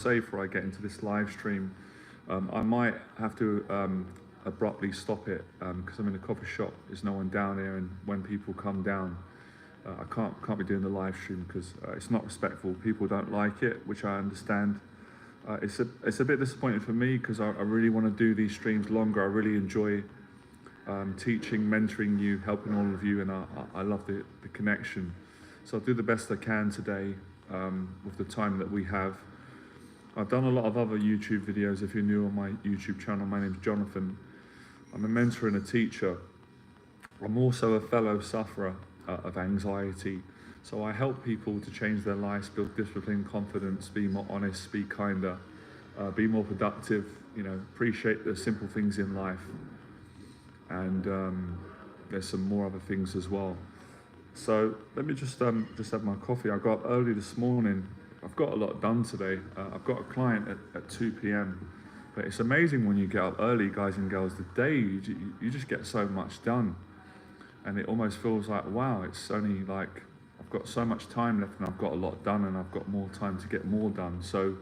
say before I get into this live stream, I might have to abruptly stop it because I'm in a coffee shop. There's no one down here, and when people come down, I can't be doing the live stream because it's not respectful. People don't like it, which I understand. It's a bit disappointing for me because I really want to do these streams longer. I really enjoy teaching, mentoring you, helping all of you, and I love the connection. So I'll do the best I can today with the time that we have. I've done a lot of other YouTube videos. If you're new on my YouTube channel, my name's Jonathan. I'm a mentor and a teacher. I'm also a fellow sufferer of anxiety. So I help people to change their lives, build discipline, confidence, be more honest, be kinder, be more productive, appreciate the simple things in life. And there's some more other things as well. So let me just have my coffee. I got up early this morning. I've got a lot done today. I've got a client at 2 p.m. But it's amazing when you get up early, guys and girls, the day you just get so much done. And it almost feels like, wow, it's only like, I've got so much time left and I've got a lot done and I've got more time to get more done. So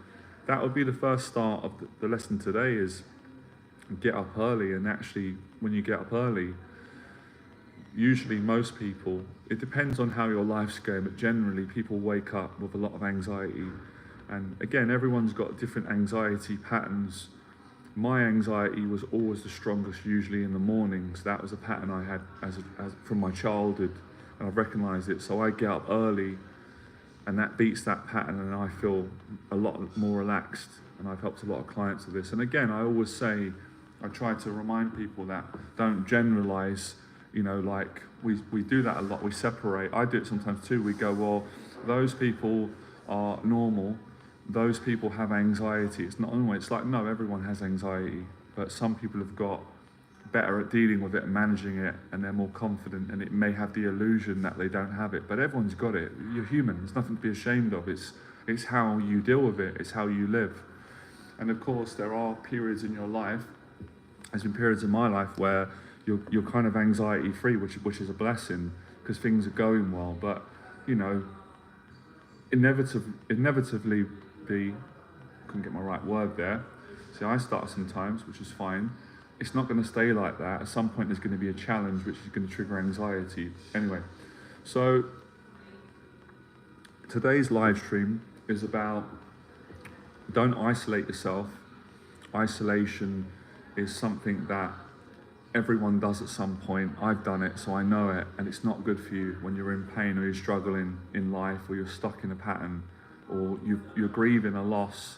that would be the first start of the lesson today, is get up early. And actually, when you get up early, usually most people, it depends on how your life's going, but generally people wake up with a lot of anxiety. And again, everyone's got different anxiety patterns. My anxiety was always the strongest, usually in the mornings. That was a pattern I had as from my childhood, and I've recognized it. So I get up early, and that beats that pattern, and I feel a lot more relaxed. And I've helped a lot of clients with this. And again, I always say, I try to remind people that don't generalize. Like we do that a lot. We separate. I do it sometimes too. We go, well, those people are normal. Those people have anxiety. It's not normal. It's like, no, everyone has anxiety, but some people have got better at dealing with it and managing it, and they're more confident, and it may have the illusion that they don't have it, but everyone's got it. You're human. There's nothing to be ashamed of. It's how you deal with it. It's how you live. And of course, there are periods in your life, there's been periods in my life where you're kind of anxiety free, which is a blessing because things are going well. But inevitably, couldn't get my right word there. See, I start sometimes, which is fine. It's not going to stay like that. At some point, there's going to be a challenge which is going to trigger anxiety. Anyway, so today's live stream is about don't isolate yourself. Isolation is something that everyone does at some point. I've done it, so I know it, and it's not good for you when you're in pain or you're struggling in life or you're stuck in a pattern or you're grieving a loss.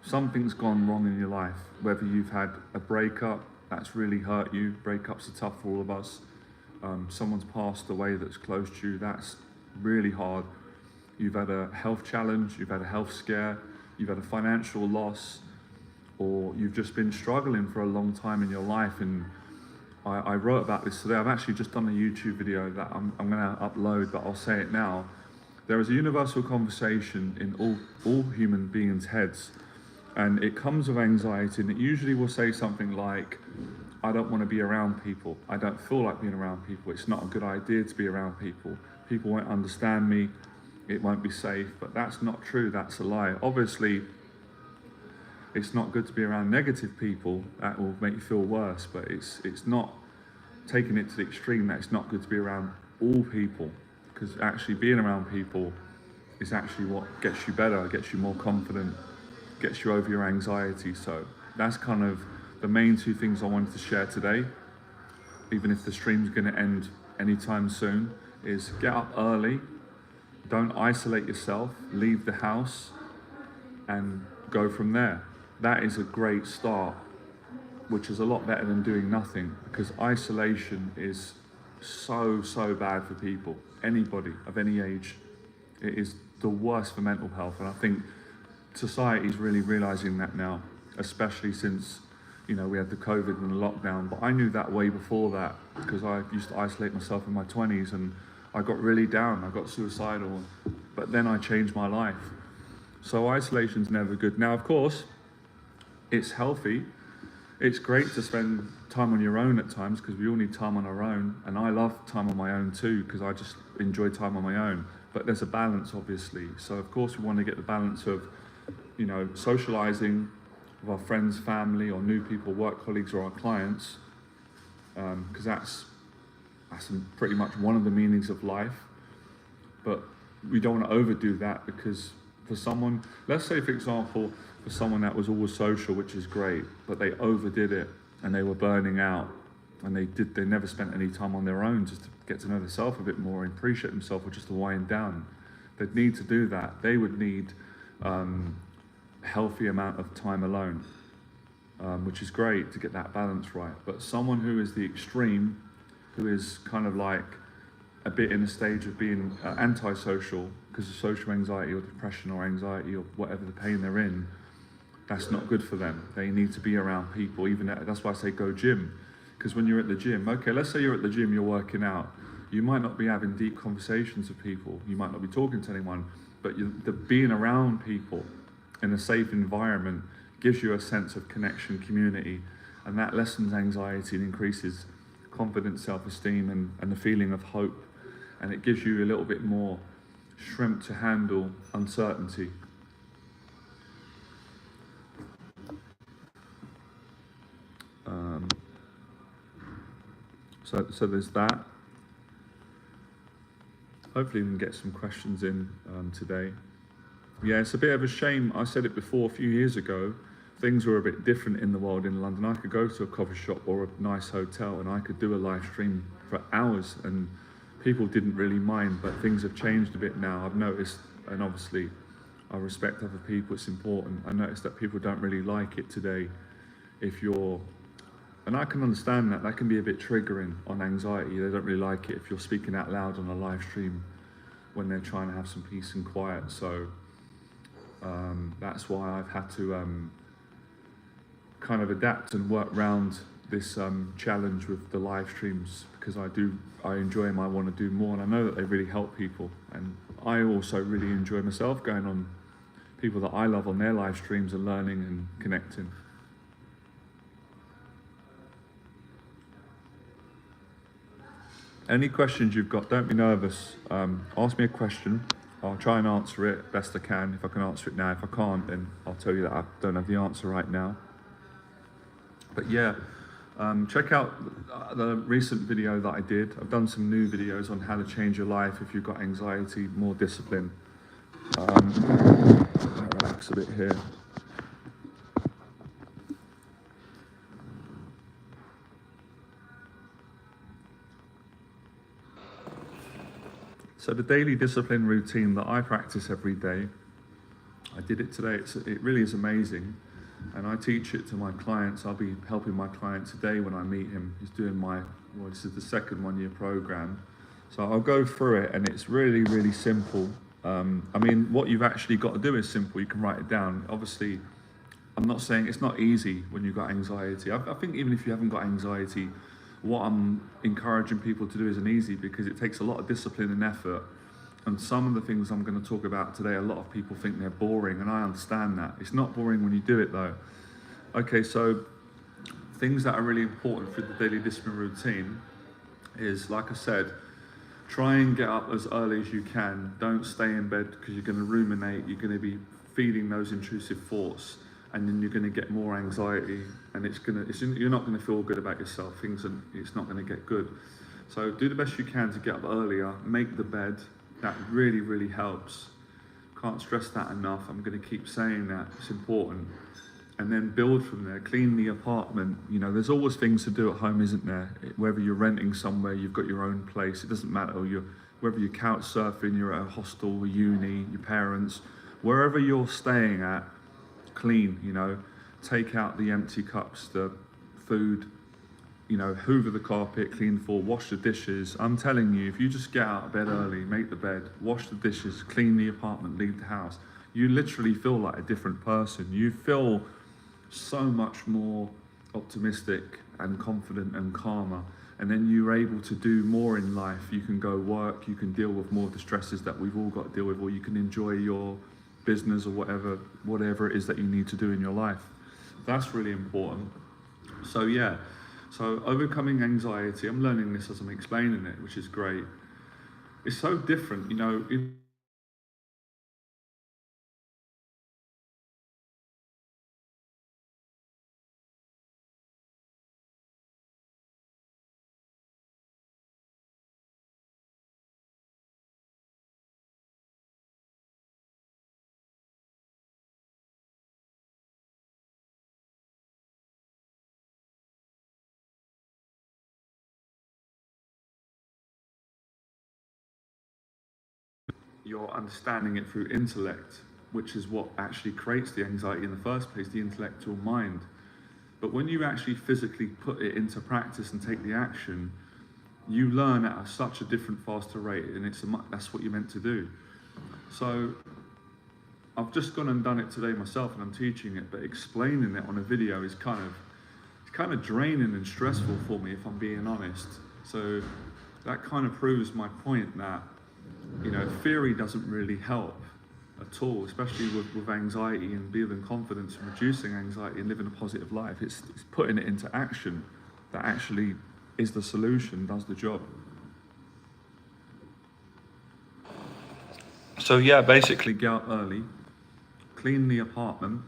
Something's gone wrong in your life, whether you've had a breakup that's really hurt you. Breakups are tough for all of us. Someone's passed away that's close to you. That's really hard. You've had a health challenge, you've had a health scare, you've had a financial loss, or you've just been struggling for a long time in your life. And I wrote about this today. I've actually just done a YouTube video that I'm going to upload, but I'll say it now. There is a universal conversation in all human beings' heads, and it comes with anxiety, and it usually will say something like, I don't want to be around people. I don't feel like being around people. It's not a good idea to be around people. People won't understand me. It won't be safe. But that's not true. That's a lie. Obviously, it's not good to be around negative people. That will make you feel worse, but it's not taking it to the extreme that it's not good to be around all people, because actually being around people is actually what gets you better, gets you more confident, gets you over your anxiety. So that's kind of the main two things I wanted to share today, even if the stream's going to end anytime soon, is get up early, don't isolate yourself, leave the house, and go from there. That is a great start, which is a lot better than doing nothing, because isolation is so bad for people, anybody of any age. It is the worst for mental health, and I think society is really realizing that now, especially since we had the COVID and the lockdown. But I knew that way before that, because I used to isolate myself in my 20s, and I got really down, I got suicidal, but then I changed my life. So isolation's never good. Now, of course, it's healthy. It's great to spend time on your own at times, because we all need time on our own, and I love time on my own too, because I just enjoy time on my own. But there's a balance, obviously. So of course we want to get the balance of socializing with our friends, family, or new people, work colleagues, or our clients, because that's pretty much one of the meanings of life. But we don't want to overdo that, because for someone, let's say for example, for someone that was always social, which is great, but they overdid it and they were burning out, and they never spent any time on their own just to get to know themselves a bit more and appreciate themselves, or just to wind down. They'd need to do that. They would need healthy amount of time alone, which is great to get that balance right. But someone who is the extreme, who is kind of like a bit in a stage of being antisocial because of social anxiety or depression or anxiety or whatever the pain they're in, that's not good for them. They need to be around people. That's why I say go gym, because when you're at the gym, okay, let's say you're at the gym, you're working out, you might not be having deep conversations with people, you might not be talking to anyone, but the being around people in a safe environment gives you a sense of connection, community, and that lessens anxiety and increases confidence, self-esteem, and the feeling of hope, and it gives you a little bit more strength to handle uncertainty. So there's that. Hopefully we can get some questions in today. Yeah, it's a bit of a shame. I said it before, a few years ago, things were a bit different in the world in London. I could go to a coffee shop or a nice hotel and I could do a live stream for hours and people didn't really mind, but things have changed a bit now. I've noticed, and obviously I respect other people, it's important. I noticed that people don't really like it today and I can understand that can be a bit triggering on anxiety. They don't really like it if you're speaking out loud on a live stream when they're trying to have some peace and quiet. So that's why I've had to kind of adapt and work around this challenge with the live streams, because I enjoy them, I want to do more, and I know that they really help people. And I also really enjoy myself going on people that I love on their live streams and learning and connecting. Any questions you've got, don't be nervous. Ask me a question. I'll try and answer it best I can. If I can answer it now, if I can't, then I'll tell you that I don't have the answer right now. But yeah, check out the recent video that I did. I've done some new videos on how to change your life if you've got anxiety, more discipline. I'll relax a bit here. So the daily discipline routine that I practice every day, I did it today, it really is amazing. And I teach it to my clients. I'll be helping my client today when I meet him. He's doing this is the second one-year program. So I'll go through it and it's really, really simple. I mean, what you've actually got to do is simple. You can write it down. Obviously, I'm not saying it's not easy when you've got anxiety. I think even if you haven't got anxiety, what I'm encouraging people to do isn't easy, because it takes a lot of discipline and effort. And some of the things I'm going to talk about today, a lot of people think they're boring, and I understand that. It's not boring when you do it though. Okay, so things that are really important for the daily discipline routine is, like I said, try and get up as early as you can. Don't stay in bed because you're going to ruminate, you're going to be feeding those intrusive thoughts, and then you're going to get more anxiety, and you're not going to feel good about yourself. It's not going to get good. So do the best you can to get up earlier, make the bed. That really, really helps. Can't stress that enough. I'm going to keep saying that, it's important. And then build from there, clean the apartment. You know, there's always things to do at home, isn't there? Whether you're renting somewhere, you've got your own place, it doesn't matter. Whether you're couch surfing, you're at a hostel, a uni, your parents, wherever you're staying at, clean, take out the empty cups, the food, hoover the carpet, clean the floor, wash the dishes. I'm telling you, if you just get out of bed early, make the bed, wash the dishes, clean the apartment, leave the house, you literally feel like a different person. You feel so much more optimistic and confident and calmer. And then you're able to do more in life. You can go work, you can deal with more distresses that we've all got to deal with, or you can enjoy your business or whatever it is that you need to do in your life. That's really important. So yeah, so overcoming anxiety, I'm learning this as I'm explaining it, which is great. It's so different, you're understanding it through intellect, which is what actually creates the anxiety in the first place, the intellectual mind. But when you actually physically put it into practice and take the action, you learn at such a different, faster rate, and that's what you're meant to do. So I've just gone and done it today myself, and I'm teaching it, but explaining it on a video is kind of draining and stressful for me, if I'm being honest. So that kind of proves my point that, you know, theory doesn't really help at all, especially with anxiety and building confidence and reducing anxiety and living a positive life. It's putting it into action that actually is the solution, does the job. So yeah, basically get up early, clean the apartment,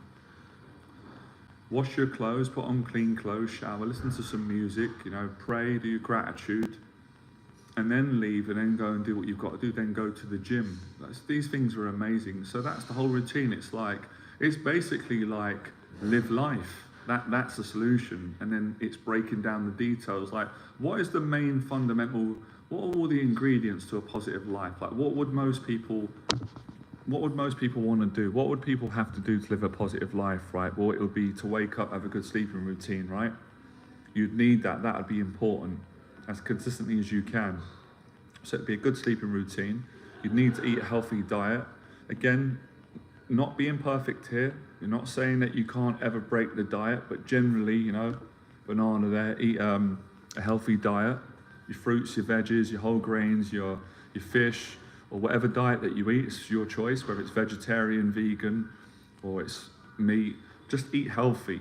wash your clothes, put on clean clothes, shower, listen to some music, you know, pray, do your gratitude, and then leave and then go and do what you've got to do, then go to the gym. These things are amazing. So that's the whole routine. It's basically like live life. That's the solution. And then it's breaking down the details. Like, what is the main fundamental, what are all the ingredients to a positive life? Like, what would most people want to do? What would people have to do to live a positive life, right? Well, it would be to wake up, have a good sleeping routine, right? You'd need that. That would be important as consistently as you can. So it'd be a good sleeping routine. You'd need to eat a healthy diet. Again, not being perfect here. You're not saying that you can't ever break the diet, but generally, you know, banana there, eat a healthy diet. Your fruits, your veggies, your whole grains, your fish, or whatever diet that you eat, it's your choice, whether it's vegetarian, vegan, or it's meat. Just eat healthy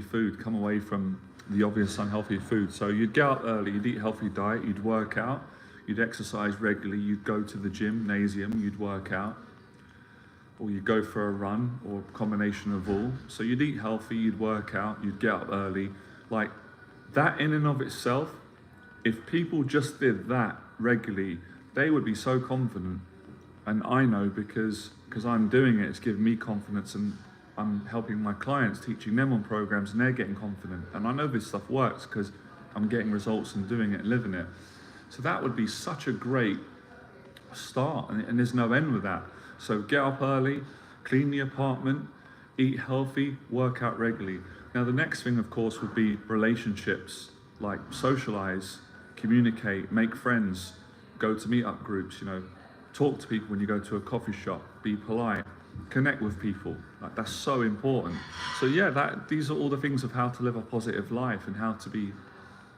food. Come away from the obvious unhealthy food. So you'd get up early, you'd eat a healthy diet, you'd work out, you'd exercise regularly, you'd go to the gymnasium, you'd work out, or you'd go for a run, or a combination of all. So you'd eat healthy, you'd work out, you'd get up early. Like, that in and of itself, if people just did that regularly, they would be so confident. And I know because I'm doing it, it's given me confidence, and I'm helping my clients, teaching them on programs, and they're getting confident. And I know this stuff works because I'm getting results and doing it and living it. So that would be such a great start, and there's no end with that. So get up early, clean the apartment, eat healthy, work out regularly. Now the next thing, of course, would be relationships, like socialize, communicate, make friends, go to meetup groups, you know, talk to people when you go to a coffee shop, be polite, connect with people. Like, that's so important. So yeah, these are all the things of how to live a positive life, and how to be,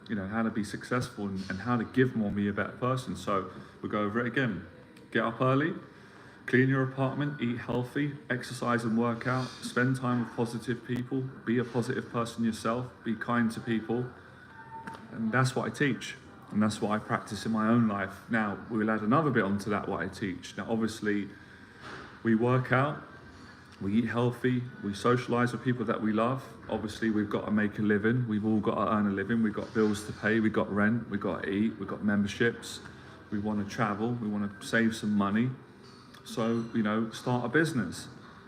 you know, how to be successful, and how to give more, be a better person. So we'll go over it again. Get up early, clean your apartment, eat healthy, exercise and work out, spend time with positive people, be a positive person yourself, be kind to people. And that's what I teach. And that's what I practice in my own life. Now, we'll add another bit onto that, what I teach. Now, obviously, we work out, we eat healthy, we socialize with people that we love. Obviously, we've got to make a living. We've all got to earn a living. We've got bills to pay. We've got rent. We've got to eat. We've got memberships. We want to travel. We want to save some money. So, you know, start a business.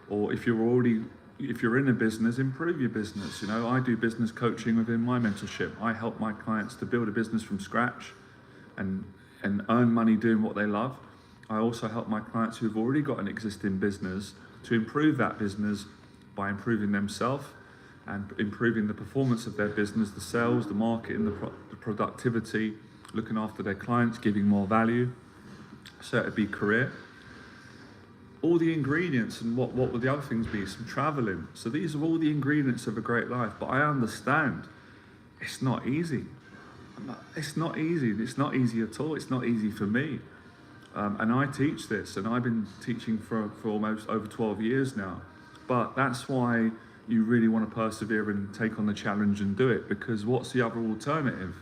Or if you're in a business, improve your business. You know, I do business coaching within my mentorship. I help my clients to build a business from scratch and earn money doing what they love. I also help my clients who've already got an existing business to improve that business by improving themselves and improving the performance of their business, the sales, the marketing, the productivity, looking after their clients, giving more value. So it'd be career. All the ingredients, and what would the other things be? Some traveling. So these are all the ingredients of a great life. But I understand it's not easy. It's not easy. It's not easy at all. It's not easy for me. And I teach this, and I've been teaching for almost over 12 years now. But that's why you really want to persevere and take on the challenge and do it, because what's the other alternative?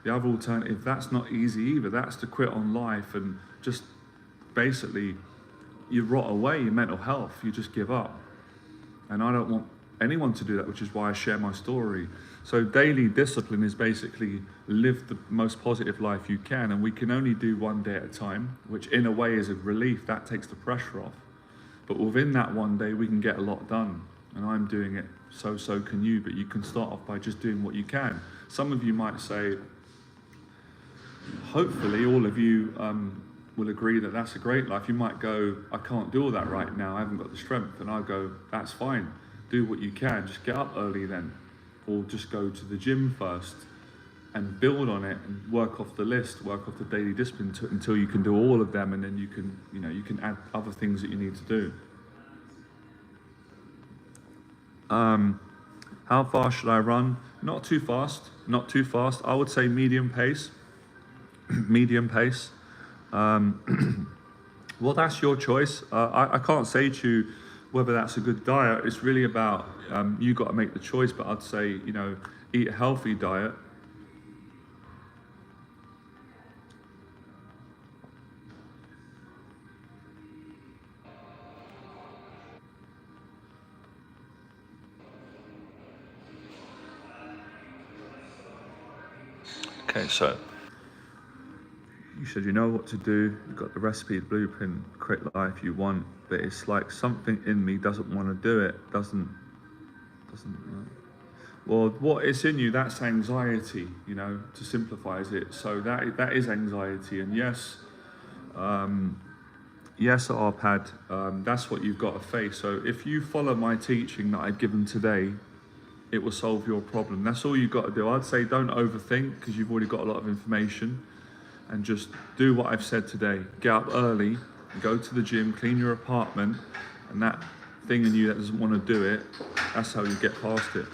The other alternative, that's not easy either. That's to quit on life and just basically you rot away your mental health. You just give up. And I don't want anyone to do that, which is why I share my story. So daily discipline is basically live the most positive life you can, and we can only do one day at a time, which in a way is a relief. That takes the pressure off. But within that one day, we can get a lot done. And I'm doing it, so can you. But you can start off by just doing what you can. Some of you might say, hopefully all of you will agree that that's a great life. You might go, I can't do all that right now, I haven't got the strength. And I go, that's fine. Do what you can, just get up early then. Or just go to the gym first and build on it and work off the list, work off the daily discipline until you can do all of them, and then you can, you can add other things that you need to do. How fast should I run? Not too fast, not too fast. I would say medium pace, medium pace. Well, that's your choice. I can't say to you whether that's a good diet. It's really about, you got to make the choice, but I'd say, eat a healthy diet. Okay, so you said you know what to do, you've got the recipe, the blueprint, create the life you want, but it's like something in me doesn't want to do it, doesn't. Well, what is in you, that's anxiety, to simplify it. So that is anxiety, and yes, yes, Arpad, that's what you've got to face. So if you follow my teaching that I've given today, it will solve your problem. That's all you've got to do. I'd say don't overthink, because you've already got a lot of information, and just do what I've said today. Get up early, go to the gym, clean your apartment, and that thing in you that doesn't want to do it, that's how you get past it.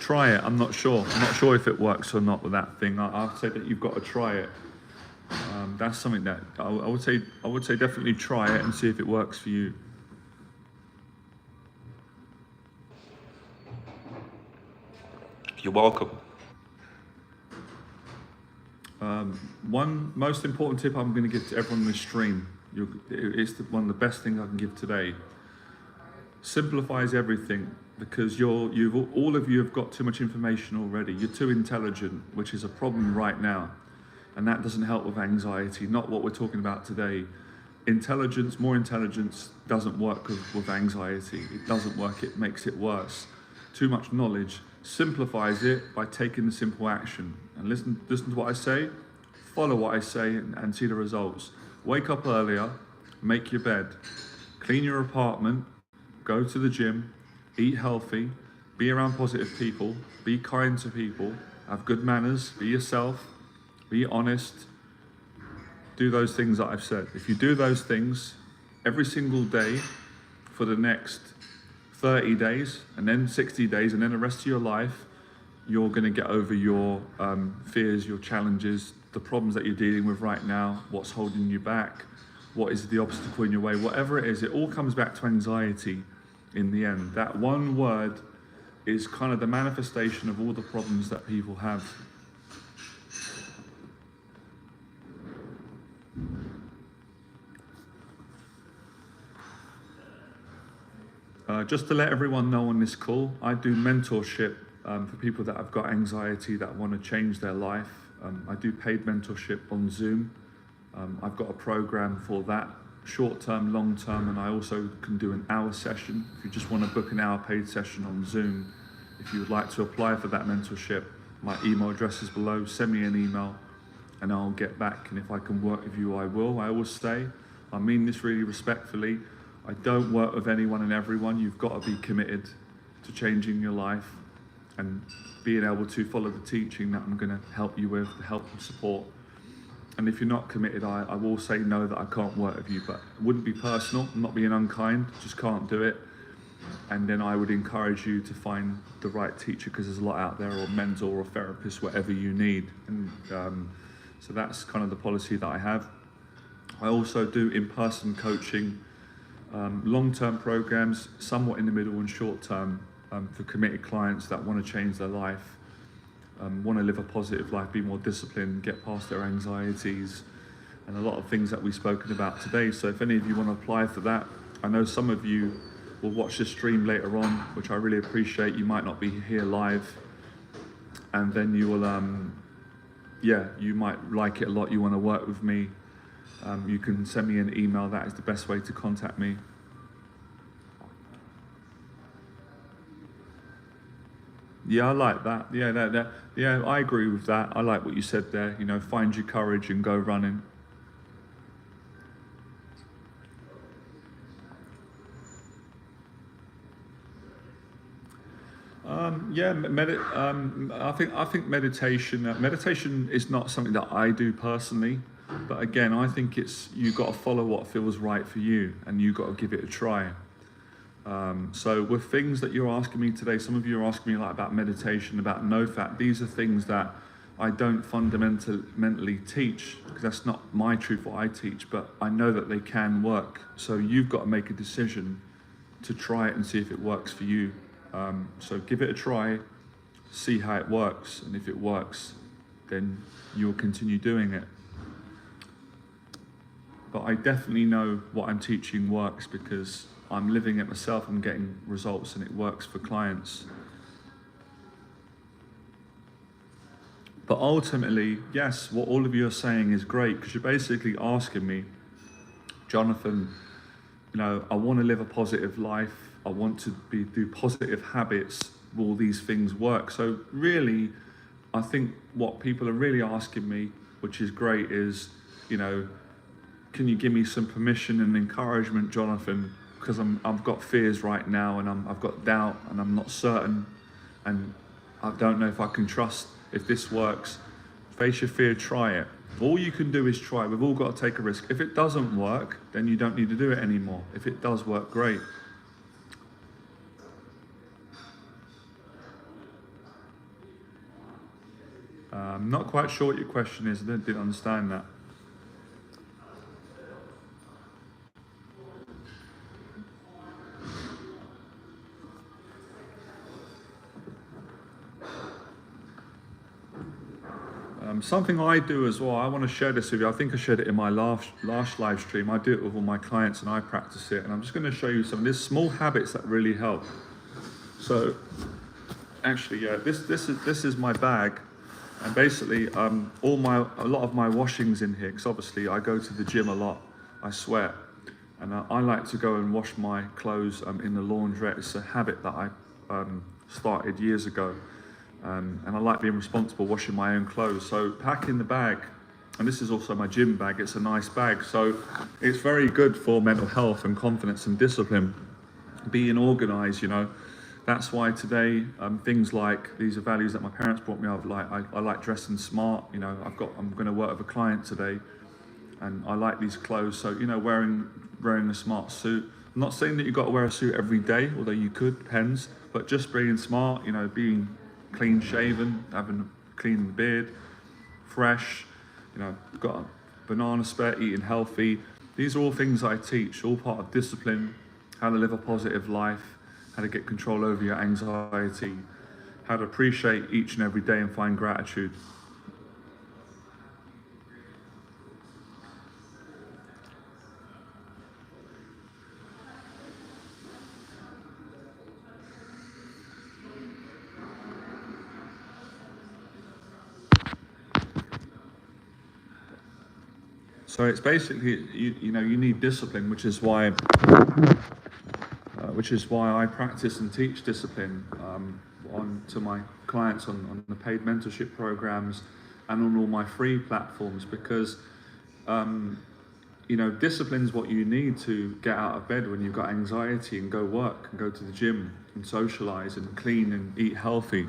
Try it. I'm not sure. I'm not sure if it works or not with that thing. I'll say that you've got to try it. That's something that I would say. I would say definitely try it and see if it works for you. You're welcome. One most important tip I'm going to give to everyone in this stream. It's one of the best things I can give today. Simplifies everything, because all of you have got too much information already. You're too intelligent, which is a problem right now, and that doesn't help with anxiety. Not what we're talking about today. More intelligence doesn't work with anxiety. It doesn't work. It makes it worse. Too much knowledge simplifies it by taking the simple action. And listen to what I say, follow what I say, and see the results. Wake up earlier, make your bed, clean your apartment, go to the gym, eat healthy, be around positive people, be kind to people, have good manners, be yourself, be honest, do those things that I've said. If you do those things every single day for the next 30 days, and then 60 days, and then the rest of your life, you're going to get over your fears, your challenges, the problems that you're dealing with right now, what's holding you back, what is the obstacle in your way, whatever it is, it all comes back to anxiety in the end. That one word is kind of the manifestation of all the problems that people have. Just to let everyone know on this call, I do mentorship for people that have got anxiety, that want to change their life. I do paid mentorship on Zoom. I've got a program for that, short-term, long-term, and I also can do an hour session. If you just want to book an hour paid session on Zoom, if you would like to apply for that mentorship, my email address is below. Send me an email and I'll get back, and if I can work with you, I will. I always say, I mean this really respectfully, I don't work with anyone and everyone. You've got to be committed to changing your life and being able to follow the teaching that I'm going to help you with, to help and support. And if you're not committed, I will say no, that I can't work with you, but it wouldn't be personal. I'm not being unkind, just can't do it. And then I would encourage you to find the right teacher, because there's a lot out there, or mentor or therapist, whatever you need. And so that's kind of the policy that I have. I also do in-person coaching, long-term programs, somewhat in the middle and short-term, for committed clients that want to change their life, want to live a positive life, be more disciplined, get past their anxieties, and a lot of things that we've spoken about today. So if any of you want to apply for that, I know some of you will watch this stream later on, which I really appreciate. You might not be here live, and then you will, you might like it a lot, you want to work with me. You can send me an email. That is the best way to contact me. Yeah, I like that. Yeah, yeah, I agree with that. I like what you said there. You know, find your courage and go running. Yeah, I think meditation is not something that I do personally, but again, I think it's you got to follow what feels right for you, and you got to give it a try. So with things that you're asking me today, some of you are asking me like about meditation, about no fat. These are things that I don't fundamentally teach because that's not my truth what I teach, but I know that they can work. So you've got to make a decision to try it and see if it works for you. So give it a try, see how it works, and if it works, then you'll continue doing it. But I definitely know what I'm teaching works because I'm living it myself, I'm getting results, and it works for clients. But ultimately, yes, what all of you are saying is great because you're basically asking me, Jonathan, you know, I want to live a positive life. I want to do positive habits. Will these things work? So really, I think what people are really asking me, which is great, is, you know, can you give me some permission and encouragement, Jonathan? Because I've got fears right now, and I've got doubt, and I'm not certain, and I don't know if I can trust if this works. Face your fear, try it. All you can do is try. We've all got to take a risk. If it doesn't work, then you don't need to do it anymore. If it does work, great. I'm not quite sure what your question is. I didn't understand that. Something I do as well, I want to share this with you. I think I shared it in my last live stream. I do it with all my clients and I practice it. And I'm just going to show you some of these small habits that really help. So actually, yeah, this is my bag. And basically, a lot of my washing's in here because obviously I go to the gym a lot. I sweat. And I like to go and wash my clothes in the laundrette. It's a habit that I started years ago. And I like being responsible, washing my own clothes. So pack in the bag, and this is also my gym bag. It's a nice bag. So it's very good for mental health and confidence and discipline. Being organized, you know. That's why today, things like, these are values that my parents brought me up. Like I like dressing smart, you know. I'm gonna work with a client today, and I like these clothes. So, you know, wearing a smart suit. I'm not saying that you've got to wear a suit every day, although you could, depends. But just being smart, you know, being clean shaven, having a clean beard, fresh, you know, got a banana spare, eating healthy. These are all things I teach, all part of discipline, how to live a positive life, how to get control over your anxiety, how to appreciate each and every day and find gratitude. So it's basically, you know, you need discipline, which is why I practice and teach discipline to my clients on the paid mentorship programs and on all my free platforms, because you know, discipline is what you need to get out of bed when you've got anxiety and go work and go to the gym and socialize and clean and eat healthy.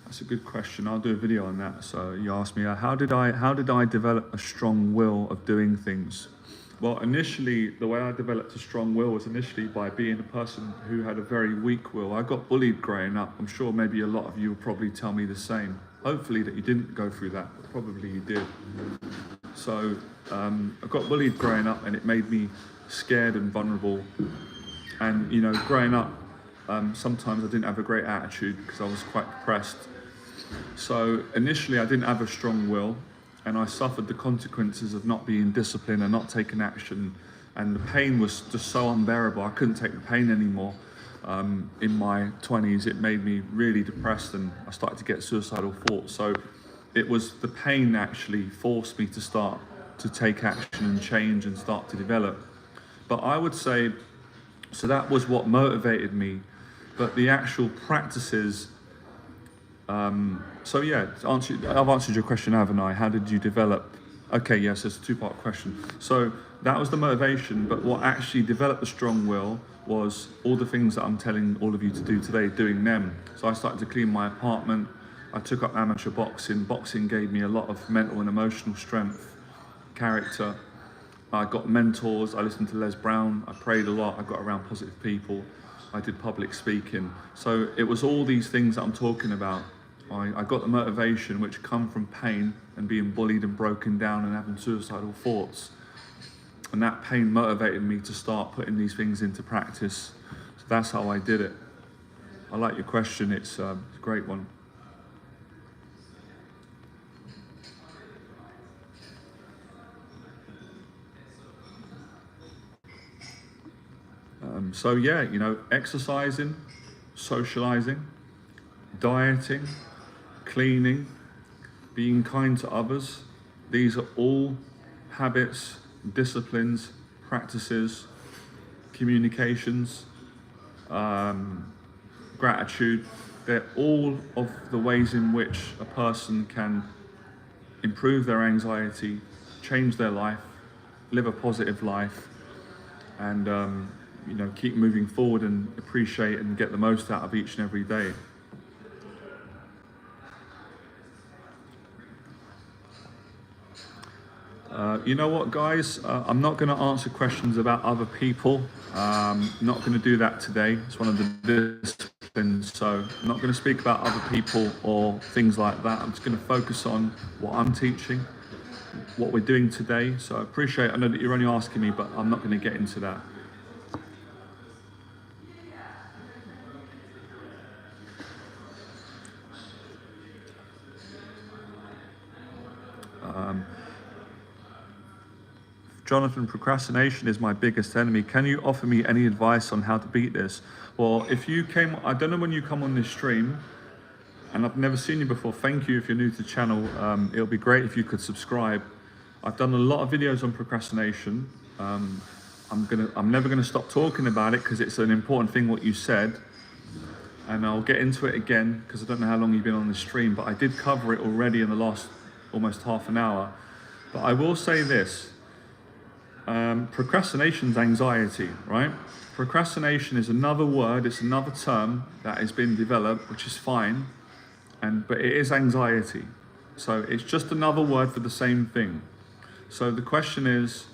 That's a good question. I'll do a video on that. So you asked me, how did I develop a strong will of doing things? Well, initially, the way I developed a strong will was initially by being a person who had a very weak will. I got bullied growing up. I'm sure maybe a lot of you will probably tell me the same. Hopefully that you didn't go through that, but probably you did. So I got bullied growing up, and it made me scared and vulnerable. And you know, growing up, sometimes I didn't have a great attitude because I was quite depressed. So initially I didn't have a strong will, and I suffered the consequences of not being disciplined and not taking action, and the pain was just so unbearable. I couldn't take the pain anymore. In my 20s, it made me really depressed, and I started to get suicidal thoughts. So it was the pain that actually forced me to start to take action and change and start to develop. But I would say, so that was what motivated me, but the actual practices, so yeah, I've answered your question, haven't I? How did you develop? Okay, yes, it's a two-part question. So that was the motivation, but what actually developed the strong will was all the things that I'm telling all of you to do today, doing them. So I started to clean my apartment. I took up amateur boxing. Boxing gave me a lot of mental and emotional strength, character. I got mentors. I listened to Les Brown. I prayed a lot. I got around positive people. I did public speaking. So it was all these things that I'm talking about. I got the motivation which come from pain and being bullied and broken down and having suicidal thoughts. And that pain motivated me to start putting these things into practice. So that's how I did it. I like your question. It's a great one. So yeah, you know, exercising, socializing, dieting, cleaning, being kind to others. These are all habits, disciplines, practices, communications, gratitude. They're all of the ways in which a person can improve their anxiety, change their life, live a positive life, and you know, keep moving forward and appreciate and get the most out of each and every day. You know what, guys? I'm not going to answer questions about other people. Not going to do that today. It's one of the disciplines. So I'm not going to speak about other people or things like that. I'm just going to focus on what I'm teaching, what we're doing today. So I appreciate, I know that you're only asking me, but I'm not going to get into that. Jonathan, procrastination is my biggest enemy. Can you offer me any advice on how to beat this? Well, if you came, I don't know when you come on this stream, and I've never seen you before. Thank you if you're new to the channel. It'll be great if you could subscribe. I've done a lot of videos on procrastination. I'm never gonna stop talking about it because it's an important thing what you said. And I'll get into it again because I don't know how long you've been on the stream, but I did cover it already in the last almost half an hour. But I will say this. Procrastination's anxiety, right? Procrastination is another word, it's another term that has been developed, which is fine, but it is anxiety. So it's just another word for the same thing. So the question is,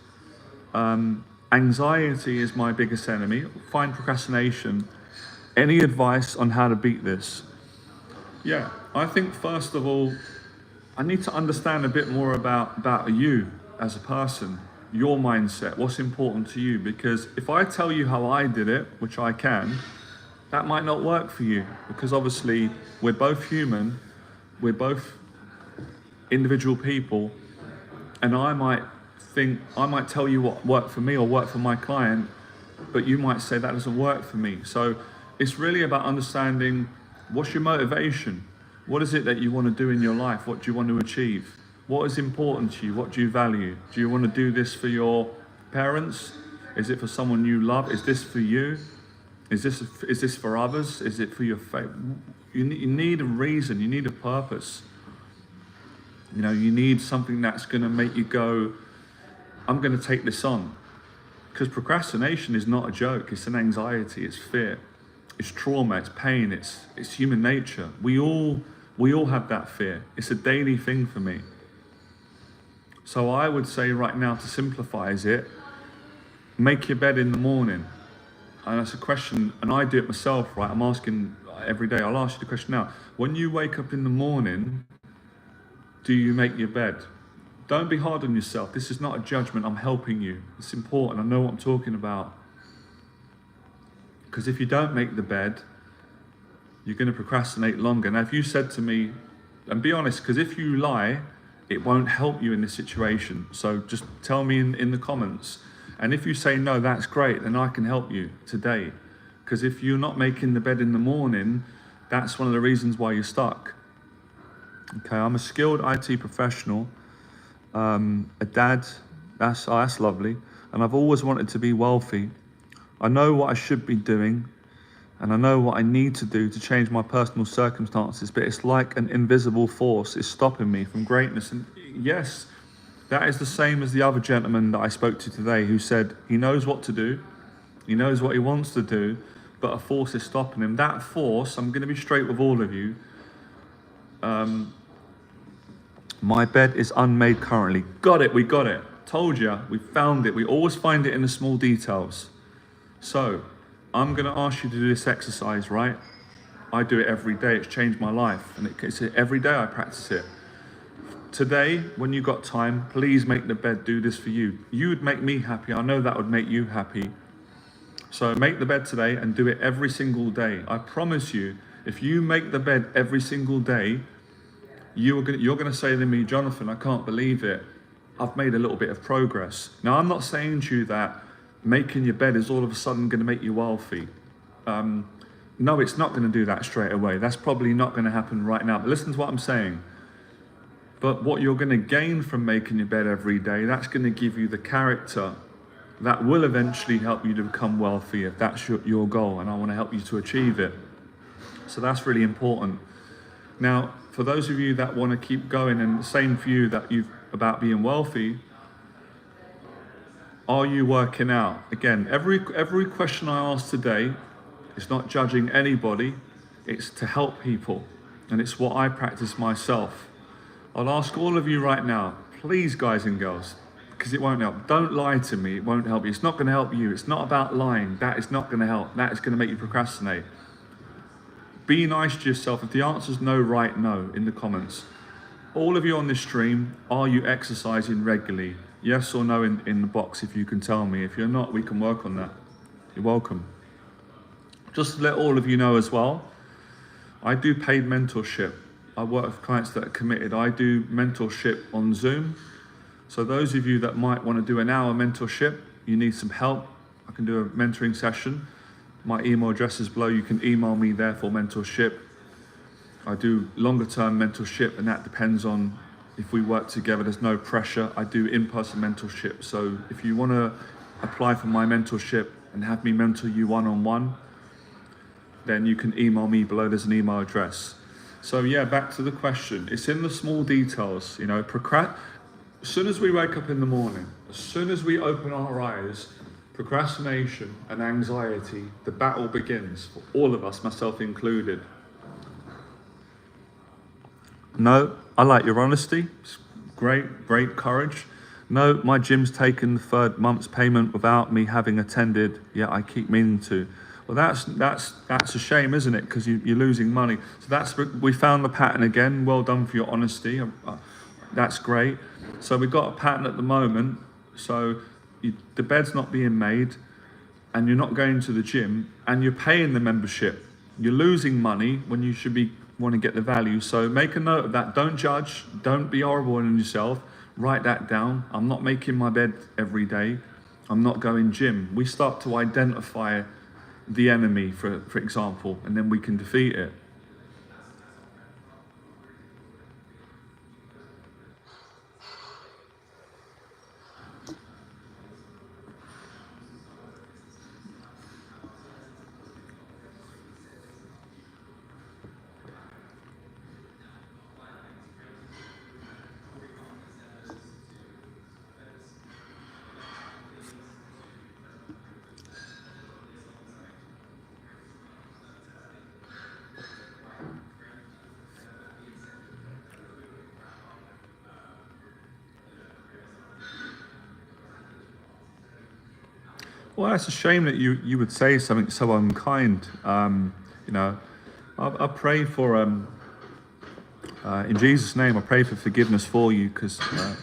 anxiety is my biggest enemy. Find procrastination. Any advice on how to beat this? Yeah, I think first of all, I need to understand a bit more about you as a person. Your mindset, what's important to you, because if I tell you how I did it, which I can, that might not work for you, because obviously we're both human, we're both individual people, and I might tell you what worked for me or worked for my client, but you might say that doesn't work for me. So it's really about understanding what's your motivation, what is it that you want to do in your life, what do you want to achieve? What is important to you? What do you value? Do you want to do this for your parents? Is it for someone you love? Is this for you? Is this for others? Is it for your faith? You need a reason. You need a purpose. You know, you need something that's going to make you go, I'm going to take this on. Because procrastination is not a joke. It's an anxiety. It's fear. It's trauma. It's pain. It's human nature. We all have that fear. It's a daily thing for me. So I would say right now, to simplify it, make your bed in the morning. And that's a question, and I do it myself, right? I'm asking every day. I'll ask you the question now. When you wake up in the morning, do you make your bed? Don't be hard on yourself. This is not a judgment. I'm helping you. It's important. I know what I'm talking about. Because if you don't make the bed, you're going to procrastinate longer. Now, if you said to me, and be honest, because if you lie, it won't help you in this situation. So just tell me in the comments. And if you say no, that's great, then I can help you today. Because if you're not making the bed in the morning, that's one of the reasons why you're stuck. Okay, I'm a skilled IT professional. a dad. That's lovely. And I've always wanted to be wealthy. I know what I should be doing, and I know what I need to do to change my personal circumstances, but it's like an invisible force is stopping me from greatness. And yes, that is the same as the other gentleman that I spoke to today, who said he knows what to do, he knows what he wants to do, but a force is stopping him. That force, I'm going to be straight with all of you, my bed is unmade currently. Got it, we got it. Told you, we found it. We always find it in the small details. So, I'm going to ask you to do this exercise, right? I do it every day. It's changed my life. And it's every day I practice it. Today, when you got time, please make the bed do this for you. You would make me happy. I know that would make you happy. So make the bed today and do it every single day. I promise you, if you make the bed every single day, you're going to say to me, Jonathan, I can't believe it. I've made a little bit of progress. Now, I'm not saying to you that making your bed is all of a sudden going to make you wealthy. No, it's not going to do that straight away. That's probably not going to happen right now. But listen to what I'm saying. But what you're going to gain from making your bed every day, that's going to give you the character that will eventually help you to become wealthy if that's your goal. And I want to help you to achieve it. So that's really important. Now, for those of you that want to keep going, and the same for you that you've about being wealthy, are you working out? Again, every question I ask today is not judging anybody, it's to help people, and it's what I practice myself. I'll ask all of you right now, please, guys and girls, because it won't help. Don't lie to me, it won't help you. It's not going to help you. It's not about lying. That is not going to help. That is going to make you procrastinate. Be nice to yourself. If the answer is no, write no in the comments. All of you on this stream, are you exercising regularly? Yes or no in the box if you can tell me. If you're not, we can work on that. You're welcome. Just to let all of you know as well, I do paid mentorship. I work with clients that are committed. I do mentorship on Zoom. So those of you that might want to do an hour mentorship, you need some help, I can do a mentoring session. My email address is below. You can email me there for mentorship. I do longer term mentorship, and that depends on if we work together. There's no pressure. I do in-person mentorship. So if you want to apply for my mentorship and have me mentor you one-on-one, then you can email me below. There's an email address. So yeah, back to the question. It's in the small details, you know. As soon as we wake up in the morning, as soon as we open our eyes, procrastination and anxiety, the battle begins for all of us, myself included. No, I like your honesty. It's great courage. No, my gym's taken the 3rd month's payment without me having attended, yet I keep meaning to. Well, that's a shame, isn't it? Because you're losing money. So we found the pattern again. Well done for your honesty. That's great. So we've got a pattern at the moment. So the bed's not being made, and you're not going to the gym, and you're paying the membership. You're losing money when you should be want to get the value. So make a note of that. Don't judge. Don't be horrible on yourself. Write that down. I'm not making my bed every day. I'm not going gym. We start to identify the enemy, for example, and then we can defeat it. Well, it's a shame that you would say something so unkind. You know, I pray for, in Jesus' name, I pray for forgiveness for you, because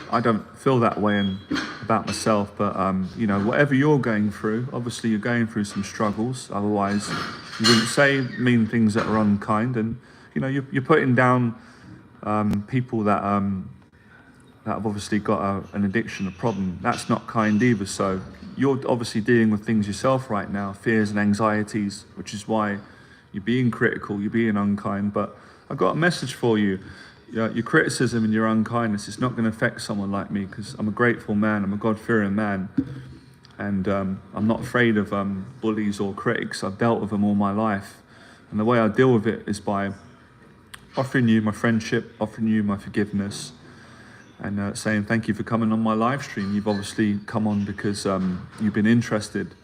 I don't feel that way about myself. But, you know, whatever you're going through, obviously you're going through some struggles. Otherwise, you wouldn't say mean things that are unkind. And, you know, you're putting down people that have obviously got an addiction, a problem. That's not kind either. So you're obviously dealing with things yourself right now, fears and anxieties, which is why you're being critical, you're being unkind. But I've got a message for you. your criticism and your unkindness, it's not going to affect someone like me, because I'm a grateful man, I'm a God-fearing man, and I'm not afraid of bullies or critics. I've dealt with them all my life, and the way I deal with it is by offering you my friendship, offering you my forgiveness, and saying thank you for coming on my live stream. You've obviously come on because you've been interested.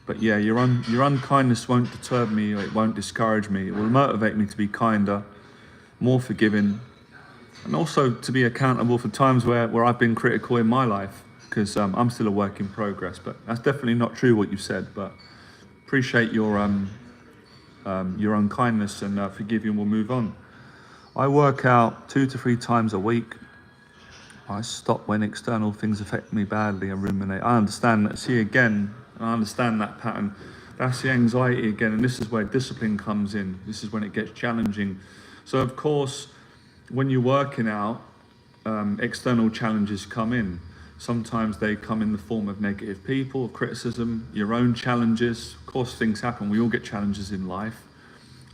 But yeah, your unkindness won't deter me, or it won't discourage me. It will motivate me to be kinder, more forgiving, and also to be accountable for times where I've been critical in my life, because I'm still a work in progress. But that's definitely not true what you've said, but appreciate your unkindness, and forgive you, and we'll move on. I work out 2 to 3 times a week. I stop when external things affect me badly and ruminate. I understand that. See, again, I understand that pattern. That's the anxiety again, and this is where discipline comes in. This is when it gets challenging. So of course, when you're working out, external challenges come in. Sometimes they come in the form of negative people, of criticism, your own challenges. Of course, things happen. We all get challenges in life.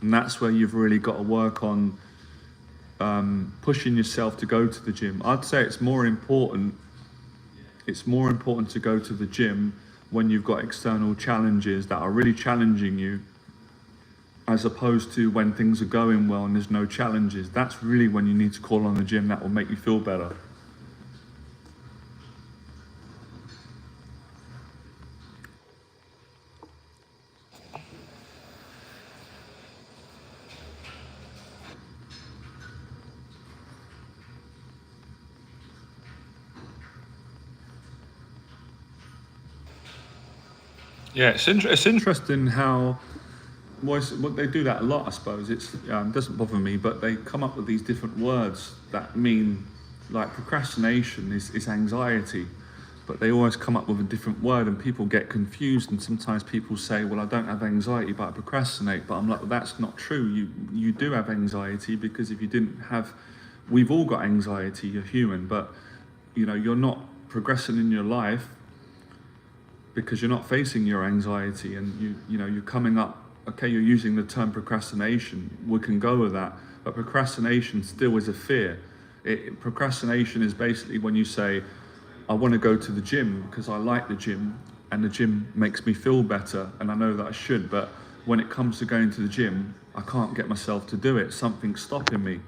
And that's where you've really got to work on pushing yourself to go to the gym. I'd say it's more important to go to the gym when you've got external challenges that are really challenging you, as opposed to when things are going well and there's no challenges. That's really when you need to call on the gym. That will make you feel better. Yeah, it's interesting how what they do that a lot. I suppose it's doesn't bother me, but they come up with these different words that mean, like procrastination is anxiety, but they always come up with a different word, and people get confused. And sometimes people say, "Well, I don't have anxiety, but I procrastinate." But I'm like, well, that's not true. You do have anxiety, because if you didn't have, we've all got anxiety. You're human, but you're not progressing in your life because you're not facing your anxiety, and you're coming up. Okay, you're using the term procrastination. We can go with that, but procrastination still is a fear. Procrastination is basically when you say, "I want to go to the gym because I like the gym, and the gym makes me feel better, and I know that I should. But when it comes to going to the gym, I can't get myself to do it. Something's stopping me."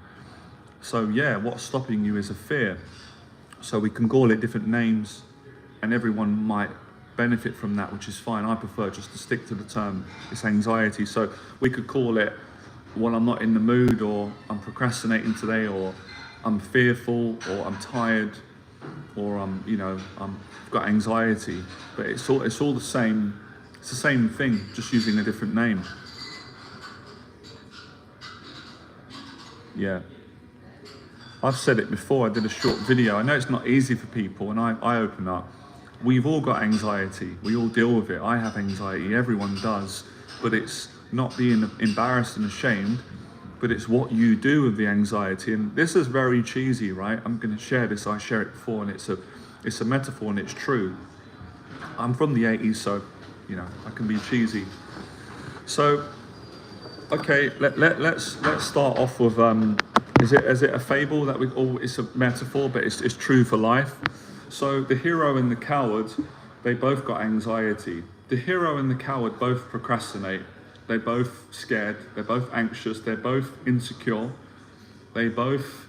So yeah, what's stopping you is a fear. So we can call it different names, and everyone might benefit from that, which is fine. I prefer just to stick to the term, it's anxiety. So we could call it, well, I'm not in the mood, or I'm procrastinating today, or I'm fearful, or I'm tired, or I've got anxiety. But it's all the same. It's the same thing, just using a different name. Yeah. I've said it before. I did a short video. I know it's not easy for people, and I open up. We've all got anxiety. We all deal with it. I have anxiety. Everyone does. But it's not being embarrassed and ashamed, but it's what you do with the anxiety. And this is very cheesy, right? I'm going to share this. I shared it before, and it's a metaphor, and it's true. I'm from the 80s, so I can be cheesy. So, okay, let's start off with is it a fable that it's a metaphor, but it's true for life. So the hero and the coward, they both got anxiety. The hero and the coward both procrastinate. They're both scared. They're both anxious. They're both insecure. They both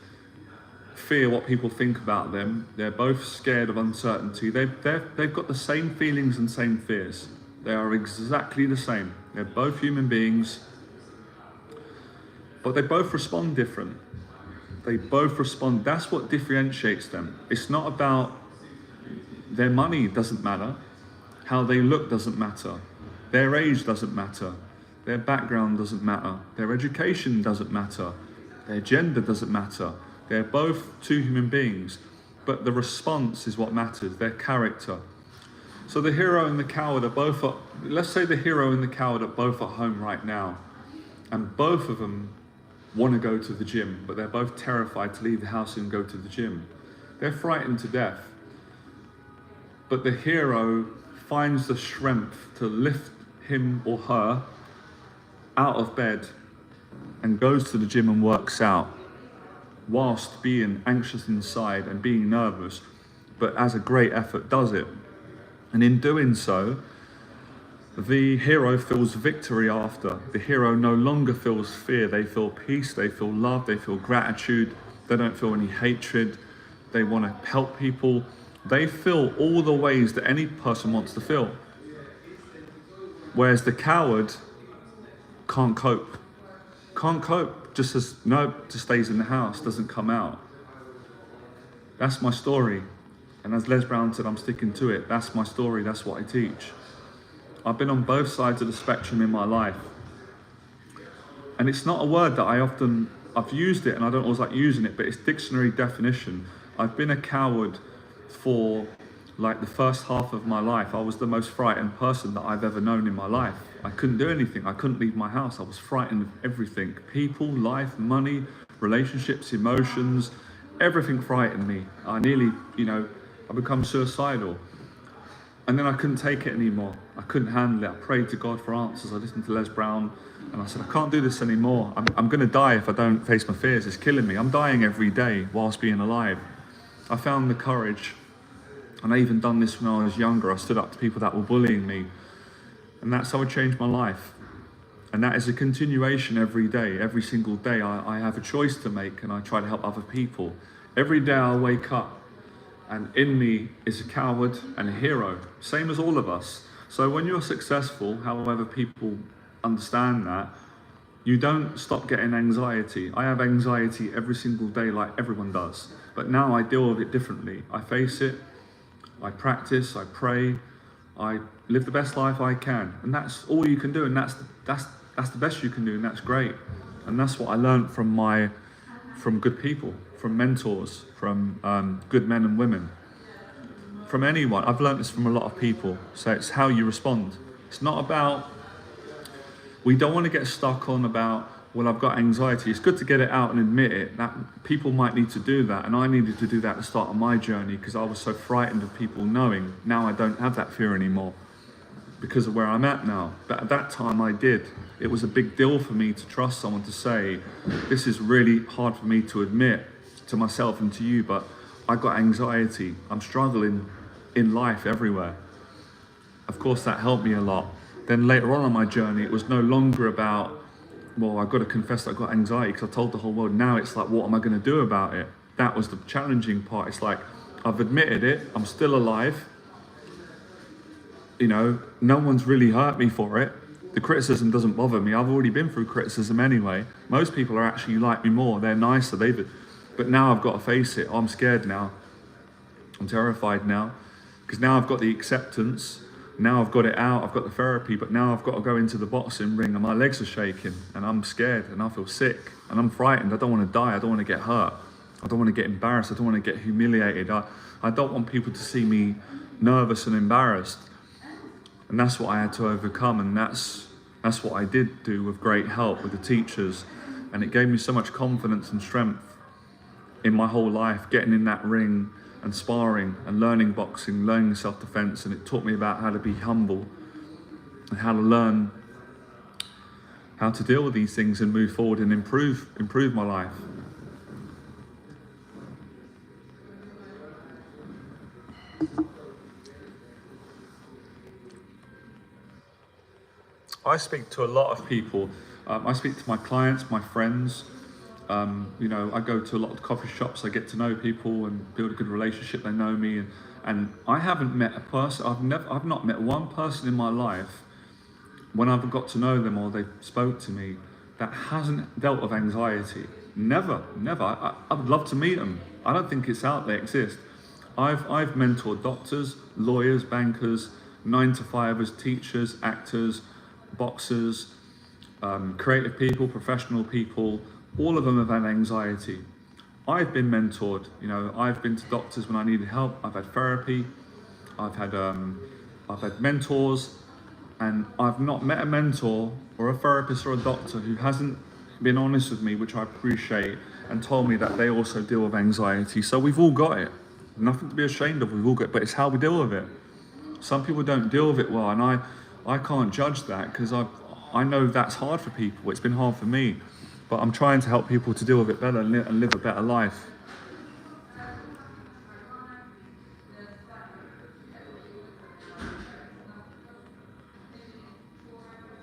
fear what people think about them. They're both scared of uncertainty. They've got the same feelings and same fears. They are exactly the same. They're both human beings, but they both respond different. They both respond. That's what differentiates them. It's not about their money doesn't matter. How they look doesn't matter. Their age doesn't matter. Their background doesn't matter. Their education doesn't matter. Their gender doesn't matter. They're both two human beings, but the response is what matters, their character. So the hero and the coward are both, let's say the hero and the coward are both at home right now, and both of them want to go to the gym, but they're both terrified to leave the house and go to the gym. They're frightened to death. But the hero finds the strength to lift him or her out of bed and goes to the gym and works out. whilst being anxious inside and being nervous, but as a great effort does it. And in doing so, the hero feels victory after. The hero no longer feels fear. They feel peace, they feel love, they feel gratitude, they don't feel any hatred, they want to help people. They feel all the ways that any person wants to feel. Whereas the coward can't cope. Can't cope, just stays in the house, doesn't come out. That's my story. And as Les Brown said, I'm sticking to it. That's my story, that's what I teach. I've been on both sides of the spectrum in my life. And it's not a word that I've used it and I don't always like using it, but it's dictionary definition. I've been a coward for like the first half of my life. I was the most frightened person that I've ever known in my life. I couldn't do anything. I couldn't leave my house. I was frightened of everything. People, life, money, relationships, emotions, everything frightened me. I nearly, I become suicidal. And then I couldn't take it anymore. I couldn't handle it. I prayed to God for answers. I listened to Les Brown and I said, I can't do this anymore. I'm going to die if I don't face my fears. It's killing me. I'm dying every day whilst being alive. I found the courage, and I even done this when I was younger. I stood up to people that were bullying me, and that's how I changed my life. And that is a continuation every day. Every single day I have a choice to make, and I try to help other people. Every day I wake up, and in me is a coward and a hero, same as all of us. So when you're successful, however people understand that, you don't stop getting anxiety. I have anxiety every single day like everyone does, but now I deal with it differently. I face it, I practice, I pray, I live the best life I can, and that's all you can do, and that's the best you can do, and that's great. And that's what I learned from good people, from mentors, from good men and women, from anyone. I've learned this from a lot of people. So it's how you respond. It's not about, we don't want to get stuck on about, well, I've got anxiety. It's good to get it out and admit it. That people might need to do that, and I needed to do that at the start of my journey because I was so frightened of people knowing. Now I don't have that fear anymore because of where I'm at now. But at that time I did. It was a big deal for me to trust someone to say, this is really hard for me to admit to myself and to you, but I got anxiety. I'm struggling in life everywhere. Of course that helped me a lot. Then later on in my journey, it was no longer about, well, I've got to confess that I've got anxiety because I told the whole world. Now it's like, what am I going to do about it? That was the challenging part. It's like, I've admitted it, I'm still alive. No one's really hurt me for it. The criticism doesn't bother me. I've already been through criticism anyway. Most people are actually like me more. They're nicer. But now I've got to face it. I'm scared now. I'm terrified now. Because now I've got the acceptance. Now I've got it out. I've got the therapy. But now I've got to go into the boxing ring and my legs are shaking. And I'm scared and I feel sick. And I'm frightened. I don't want to die. I don't want to get hurt. I don't want to get embarrassed. I don't want to get humiliated. I don't want people to see me nervous and embarrassed. And that's what I had to overcome, and that's what I did do with great help with the teachers. And it gave me so much confidence and strength in my whole life, getting in that ring and sparring and learning boxing, learning self-defense. And it taught me about how to be humble and how to learn how to deal with these things and move forward and improve my life. I speak to a lot of people. I speak to my clients, my friends. I go to a lot of coffee shops. I get to know people and build a good relationship. They know me, and I haven't met a person. I've not met one person in my life when I've got to know them or they spoke to me that hasn't dealt with anxiety. Never. I would love to meet them. I don't think it's out there. It exists. I've mentored doctors, lawyers, bankers, 9-to-5ers, teachers, actors, boxers, creative people, professional people. All of them have had anxiety. I've been mentored. I've been to doctors when I needed help. I've had therapy. I've had mentors, and I've not met a mentor or a therapist or a doctor who hasn't been honest with me, which I appreciate, and told me that they also deal with anxiety. So we've all got it. Nothing to be ashamed of. We've all got it, but it's how we deal with it. Some people don't deal with it well, and I can't judge that because I know that's hard for people. It's been hard for me. But I'm trying to help people to deal with it better and live a better life.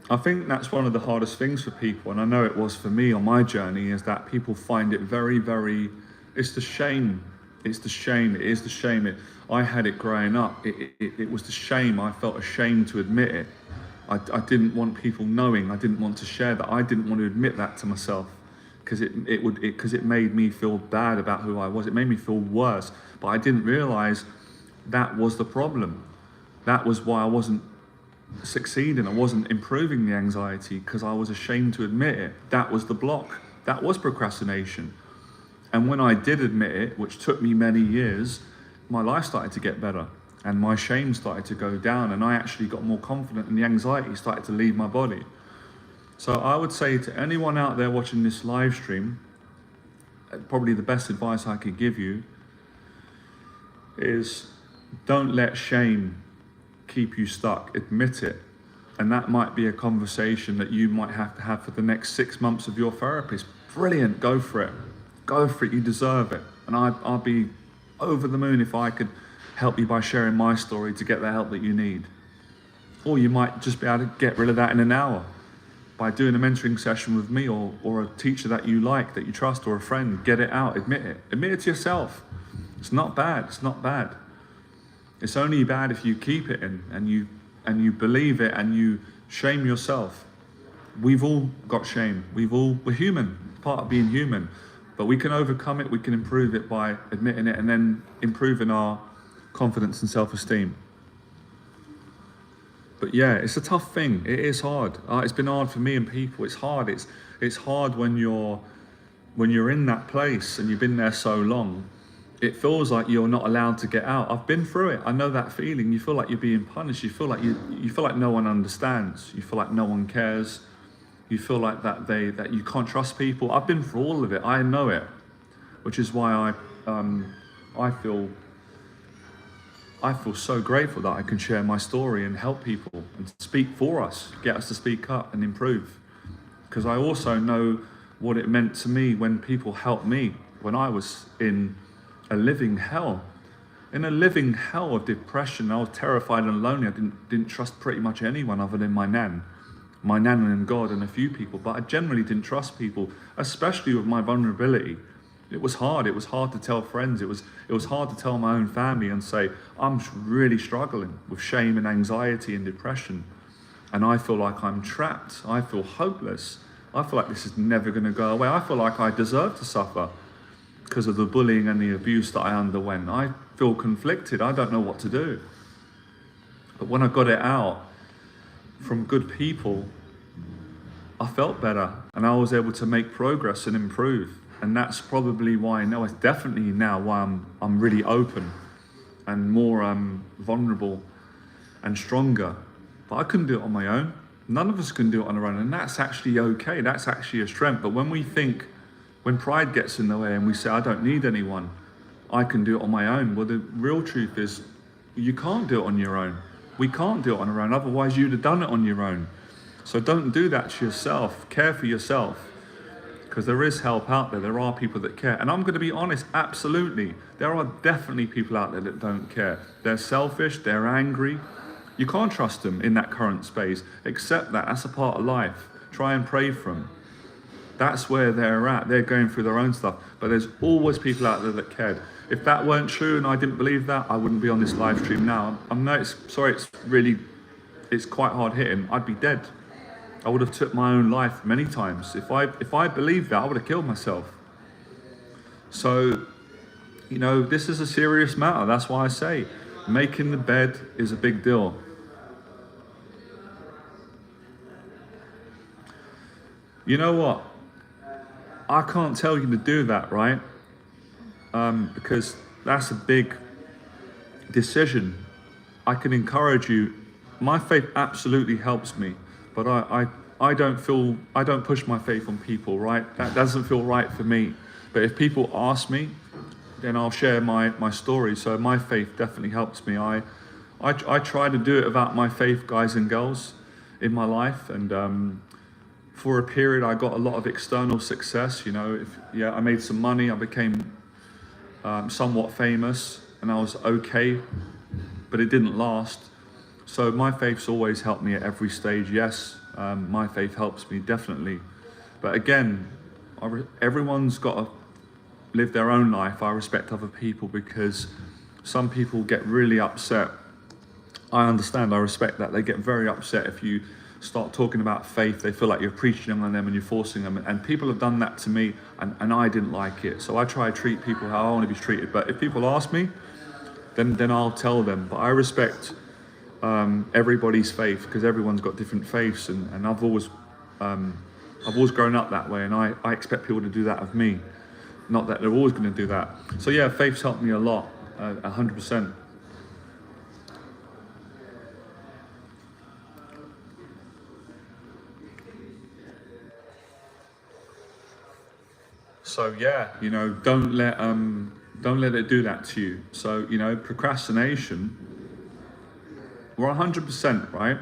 I think that's one of the hardest things for people, and I know it was for me on my journey, is that people find it very, very, it's the shame. It's the shame. It is the shame. I had it growing up. It was the shame. I felt ashamed to admit it. I didn't want people knowing. I didn't want to share that. I didn't want to admit that to myself because it made me feel bad about who I was. It made me feel worse. But I didn't realize that was the problem. That was why I wasn't succeeding. I wasn't improving the anxiety because I was ashamed to admit it. That was the block. That was procrastination. And when I did admit it, which took me many years, my life started to get better and my shame started to go down and I actually got more confident and the anxiety started to leave my body. So I would say to anyone out there watching this live stream, probably the best advice I could give you is don't let shame keep you stuck. Admit it. And that might be a conversation that you might have to have for the next 6 months of your therapist. Brilliant, go for it. Go for it, you deserve it. And I'll be over the moon if I could help you by sharing my story to get the help that you need. Or you might just be able to get rid of that in an hour by doing a mentoring session with me or a teacher that you like, that you trust, or a friend. Get it out, admit it. Admit it to yourself. It's not bad, it's not bad. It's only bad if you keep it in and you believe it and you shame yourself. We've all got shame. We're human, it's part of being human. But we can overcome it, we can improve it by admitting it and then improving our confidence and self-esteem. But yeah, it's a tough thing. It is hard. It's been hard for me and people. It's hard. It's hard when you're in that place and you've been there so long. It feels like you're not allowed to get out. I've been through it. I know that feeling. You feel like you're being punished. You feel like no one understands. You feel like no one cares. You feel like that you can't trust people. I've been through all of it. I know it, which is why I feel so grateful that I can share my story and help people and speak for us, get us to speak up and improve. Because I also know what it meant to me when people helped me when I was in a living hell. In a living hell of depression, I was terrified and lonely. I didn't trust pretty much anyone other than my nan and God and a few people, but I generally didn't trust people, especially with my vulnerability. It was hard. It was hard to tell friends. It was hard to tell my own family and say, I'm really struggling with shame and anxiety and depression. And I feel like I'm trapped. I feel hopeless. I feel like this is never going to go away. I feel like I deserve to suffer because of the bullying and the abuse that I underwent. I feel conflicted. I don't know what to do. But when I got it out from good people, I felt better and I was able to make progress and improve. And that's probably why now, it's definitely now why I'm really open and more vulnerable and stronger. But I couldn't do it on my own. None of us can do it on our own, and that's actually okay. That's actually a strength. But when pride gets in the way and we say, I don't need anyone, I can do it on my own. Well, the real truth is you can't do it on your own. We can't do it on our own. Otherwise, you'd have done it on your own. So don't do that to yourself. Care for yourself. Because there is help out there. There are people that care. And I'm going to be honest, absolutely. There are definitely people out there that don't care. They're selfish, they're angry. You can't trust them in that current space. Accept that. That's a part of life. Try and pray for them. That's where they're at. They're going through their own stuff. But there's always people out there that cared. If that weren't true and I didn't believe that, I wouldn't be on this live stream now. It's quite hard hitting. I'd be dead. I would have took my own life many times. If I believed that, I would have killed myself. So, this is a serious matter. That's why I say making the bed is a big deal. You know what? I can't tell you to do that, right? Because that's a big decision. I can encourage you. My faith absolutely helps me, but I don't push my faith on people, right? That doesn't feel right for me. But if people ask me, then I'll share my story. So my faith definitely helps me. I try to do it about my faith, guys and girls, in my life, and For a period, I got a lot of external success. You know, I made some money. I became somewhat famous, and I was okay, but it didn't last. So my faith's always helped me at every stage. Yes, my faith helps me definitely, but again, everyone's got to live their own life. I respect other people because some people get really upset. I understand, I respect that. They get very upset if you start talking about faith. They feel like you're preaching on them and you're forcing them. And people have done that to me, and I didn't like it. So I try to treat people how I want to be treated. But if people ask me, then I'll tell them. But I respect everybody's faith because everyone's got different faiths, and I've always grown up that way, and I expect people to do that of me. Not that they're always going to do that. So yeah, faith's helped me a lot, 100%. So yeah, you know, don't let it do that to you. So, you know, procrastination, we're 100%, right?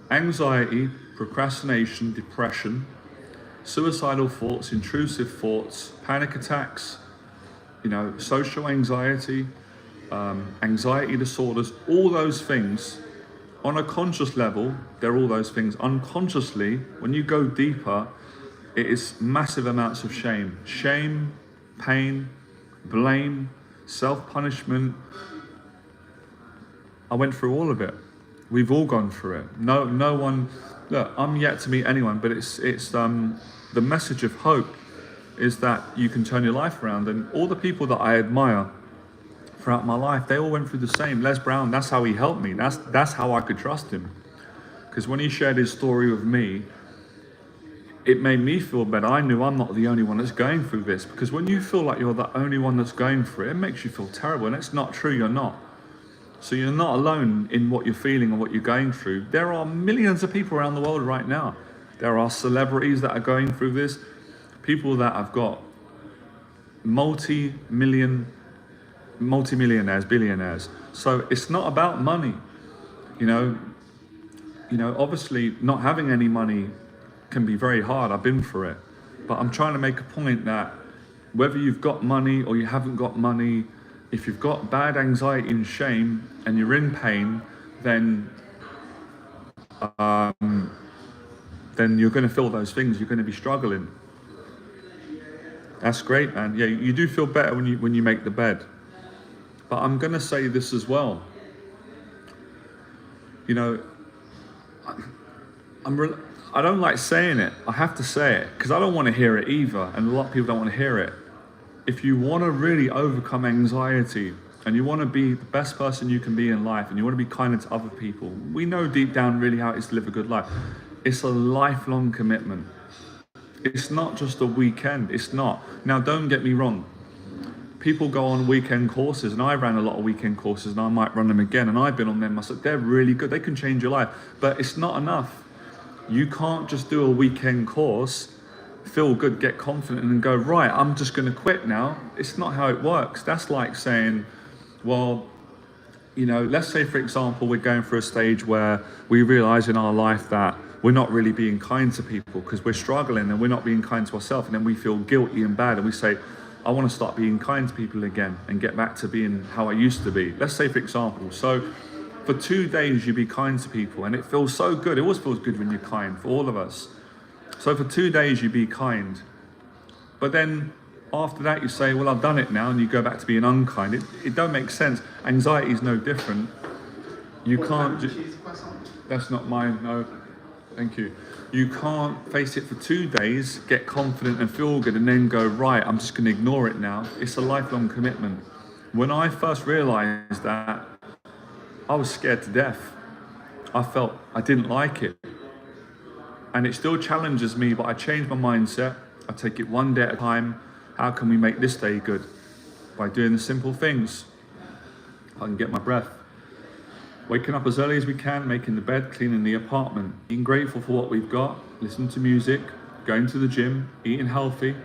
Anxiety, procrastination, depression, suicidal thoughts, intrusive thoughts, panic attacks, you know, social anxiety, anxiety disorders, all those things. On a conscious level, they're all those things. Unconsciously, when you go deeper, it is massive amounts of shame, pain, blame, self-punishment. I went through all of it. We've all gone through it. No one. Look, I'm yet to meet anyone, but it's the message of hope is that you can turn your life around. And all the people that I admire throughout my life, they all went through the same. Les Brown, that's how he helped me. That's how I could trust him. Because when he shared his story with me, it made me feel better. I knew I'm not the only one that's going through this. Because when you feel like you're the only one that's going through it, it makes you feel terrible. And it's not true, you're not. So you're not alone in what you're feeling and what you're going through. There are millions of people around the world right now. There are celebrities that are going through this. People that have got multi-millionaires, billionaires. So it's not about money. You know, obviously not having any money can be very hard. I've been through it. But I'm trying to make a point that whether you've got money or you haven't got money, if you've got bad anxiety and shame and you're in pain, then you're going to feel those things. You're going to be struggling. That's great, man. Yeah, you do feel better when you make the bed. But I'm going to say this as well. You know, I don't like saying it. I have to say it because I don't want to hear it either, and a lot of people don't want to hear it. If you want to really overcome anxiety and you want to be the best person you can be in life and you want to be kinder to other people, we know deep down really how it is to live a good life. It's a lifelong commitment. It's not just a weekend. It's not. Now, don't get me wrong. People go on weekend courses, and I ran a lot of weekend courses, and I might run them again, and I've been on them myself. They're really good. They can change your life, but it's not enough. You can't just do a weekend course, feel good, get confident, and then go, right, I'm just going to quit now. It's not how it works. That's like saying, well, you know, let's say, for example, we're going through a stage where we realize in our life that we're not really being kind to people because we're struggling and we're not being kind to ourselves, and then we feel guilty and bad, and we say, I want to start being kind to people again and get back to being how I used to be. Let's say, for example, so for 2 days you be kind to people, and it feels so good. It always feels good when you're kind, for all of us. So for 2 days you be kind, but then after that you say, well, I've done it now, and you go back to being unkind. It don't make sense. Anxiety is no different. You can't that's not mine, no, thank you. You can't face it for 2 days, get confident and feel good, and then go, right, I'm just going to ignore it now. It's a lifelong commitment. When I first realized that, I was scared to death. I felt I didn't like it. And it still challenges me, but I changed my mindset. I take it one day at a time. How can we make this day good? By doing the simple things. I can get my breath. Waking up as early as we can, making the bed, cleaning the apartment, being grateful for what we've got, listening to music, going to the gym, eating healthy,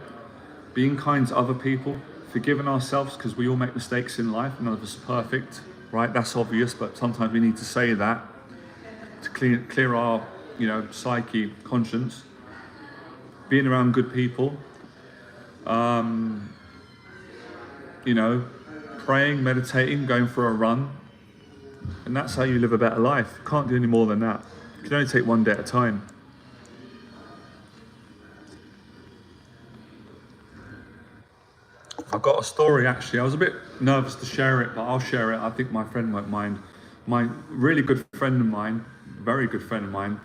being kind to other people, forgiving ourselves because we all make mistakes in life. None of us are perfect, right? That's obvious, but sometimes we need to say that to clear our, psyche, conscience. being around good people, you know, praying, meditating, going for a run, and that's how you live a better life. You can't do any more than that. You can only take one day at a time. I've got a story actually. I was a bit nervous to share it, but I'll share it. I think my friend won't mind. My really good friend of mine, very good friend of mine,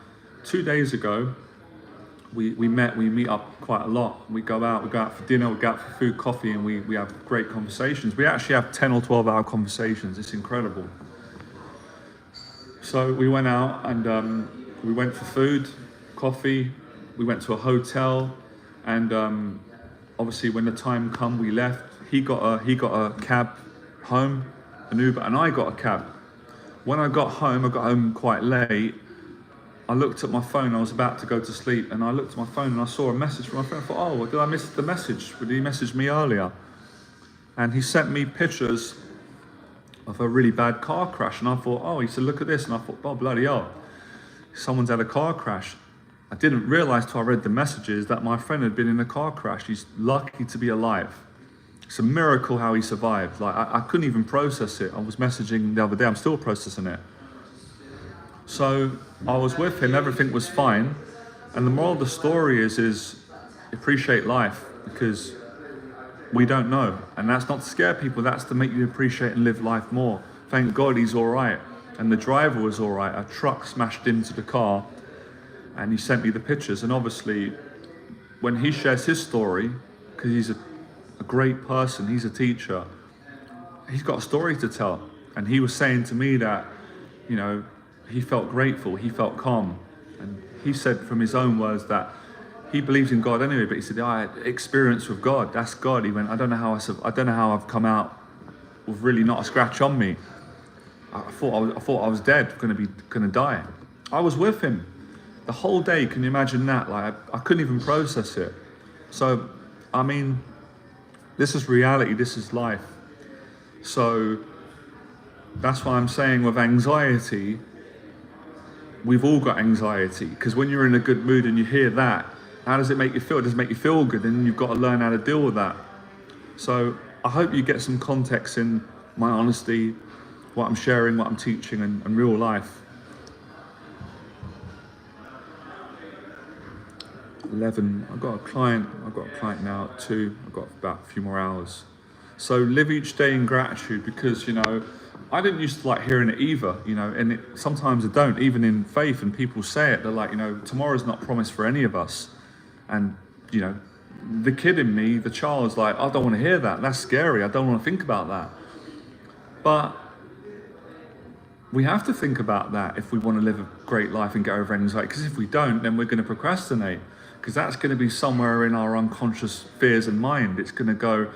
2 days ago, we meet up quite a lot. We go out for dinner, we go out for food, coffee, and we have great conversations. We actually have 10 or 12 hour conversations. It's incredible. So we went out and we went for food, coffee, we went to a hotel, and obviously when the time come, we left. He got a cab home, an Uber, and I got a cab. When I got home quite late. I looked at my phone, I was about to go to sleep, and I looked at my phone and I saw a message from my friend. I thought, oh, did I miss the message? Did he message me earlier? And he sent me pictures of a really bad car crash. And I thought, oh, he said, look at this. And I thought, oh, bloody hell, someone's had a car crash. I didn't realize till I read the messages that my friend had been in a car crash. He's lucky to be alive. It's a miracle how he survived. Like I couldn't even process it. I was messaging the other day, I'm still processing it. So I was with him, everything was fine. And the moral of the story is appreciate life, because we don't know. And that's not to scare people, that's to make you appreciate and live life more. Thank God he's all right. And the driver was all right. A truck smashed into the car and he sent me the pictures. And obviously when he shares his story, because he's a great person, he's a teacher, he's got a story to tell. And he was saying to me that, you know, he felt grateful, he felt calm. And he said from his own words that he believes in God anyway, but he said, I had experience with God, that's God. He went, I don't know how I've come out with really not a scratch on me. I thought I was dead, gonna die. I was with him the whole day, can you imagine that? Like I couldn't even process it. So, I mean, this is reality, this is life. So that's why I'm saying with anxiety, we've all got anxiety, because when you're in a good mood and you hear that, how does it make you feel? It doesn't make you feel good, and you've got to learn how to deal with that. So I hope you get some context in my honesty, what I'm sharing, what I'm teaching, and real life. 11, I've got a client now at 2, I've got about a few more hours. So live each day in gratitude, because, you know, I didn't used to like hearing it either, you know, and sometimes I don't, even in faith, and people say it, they're like, you know, tomorrow's not promised for any of us. And, you know, the kid in me, the child's like, I don't want to hear that, that's scary, I don't want to think about that. But we have to think about that if we want to live a great life and get over anxiety, because if we don't, then we're going to procrastinate, because that's going to be somewhere in our unconscious fears and mind. It's going to go,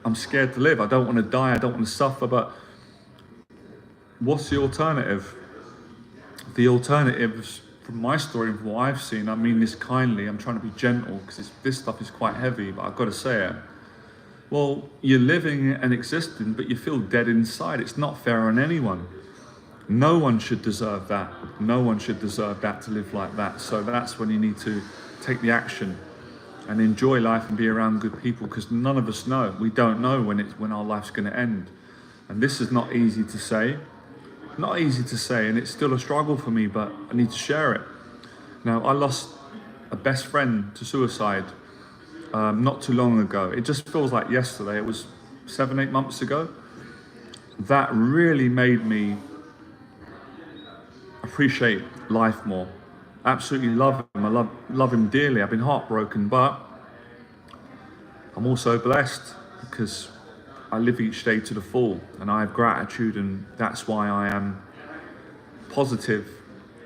I'm scared to live, I don't want to die, I don't want to suffer. But what's the alternative? The alternatives, from my story and from what I've seen, I mean this kindly, I'm trying to be gentle because this stuff is quite heavy, but I've got to say it. Well, you're living and existing, but you feel dead inside. It's not fair on anyone. No one should deserve that. No one should deserve that, to live like that. So that's when you need to take the action and enjoy life and be around good people, because none of us know. We don't know when our life's going to end. And this is not easy to say. Not easy to say, and it's still a struggle for me, but I need to share it. Now, I lost a best friend to suicide not too long ago. It just feels like yesterday. It was 7-8 months ago. That really made me appreciate life more. Absolutely love him. I love him dearly. I've been heartbroken, but I'm also blessed because I live each day to the full, and I have gratitude, and that's why I am positive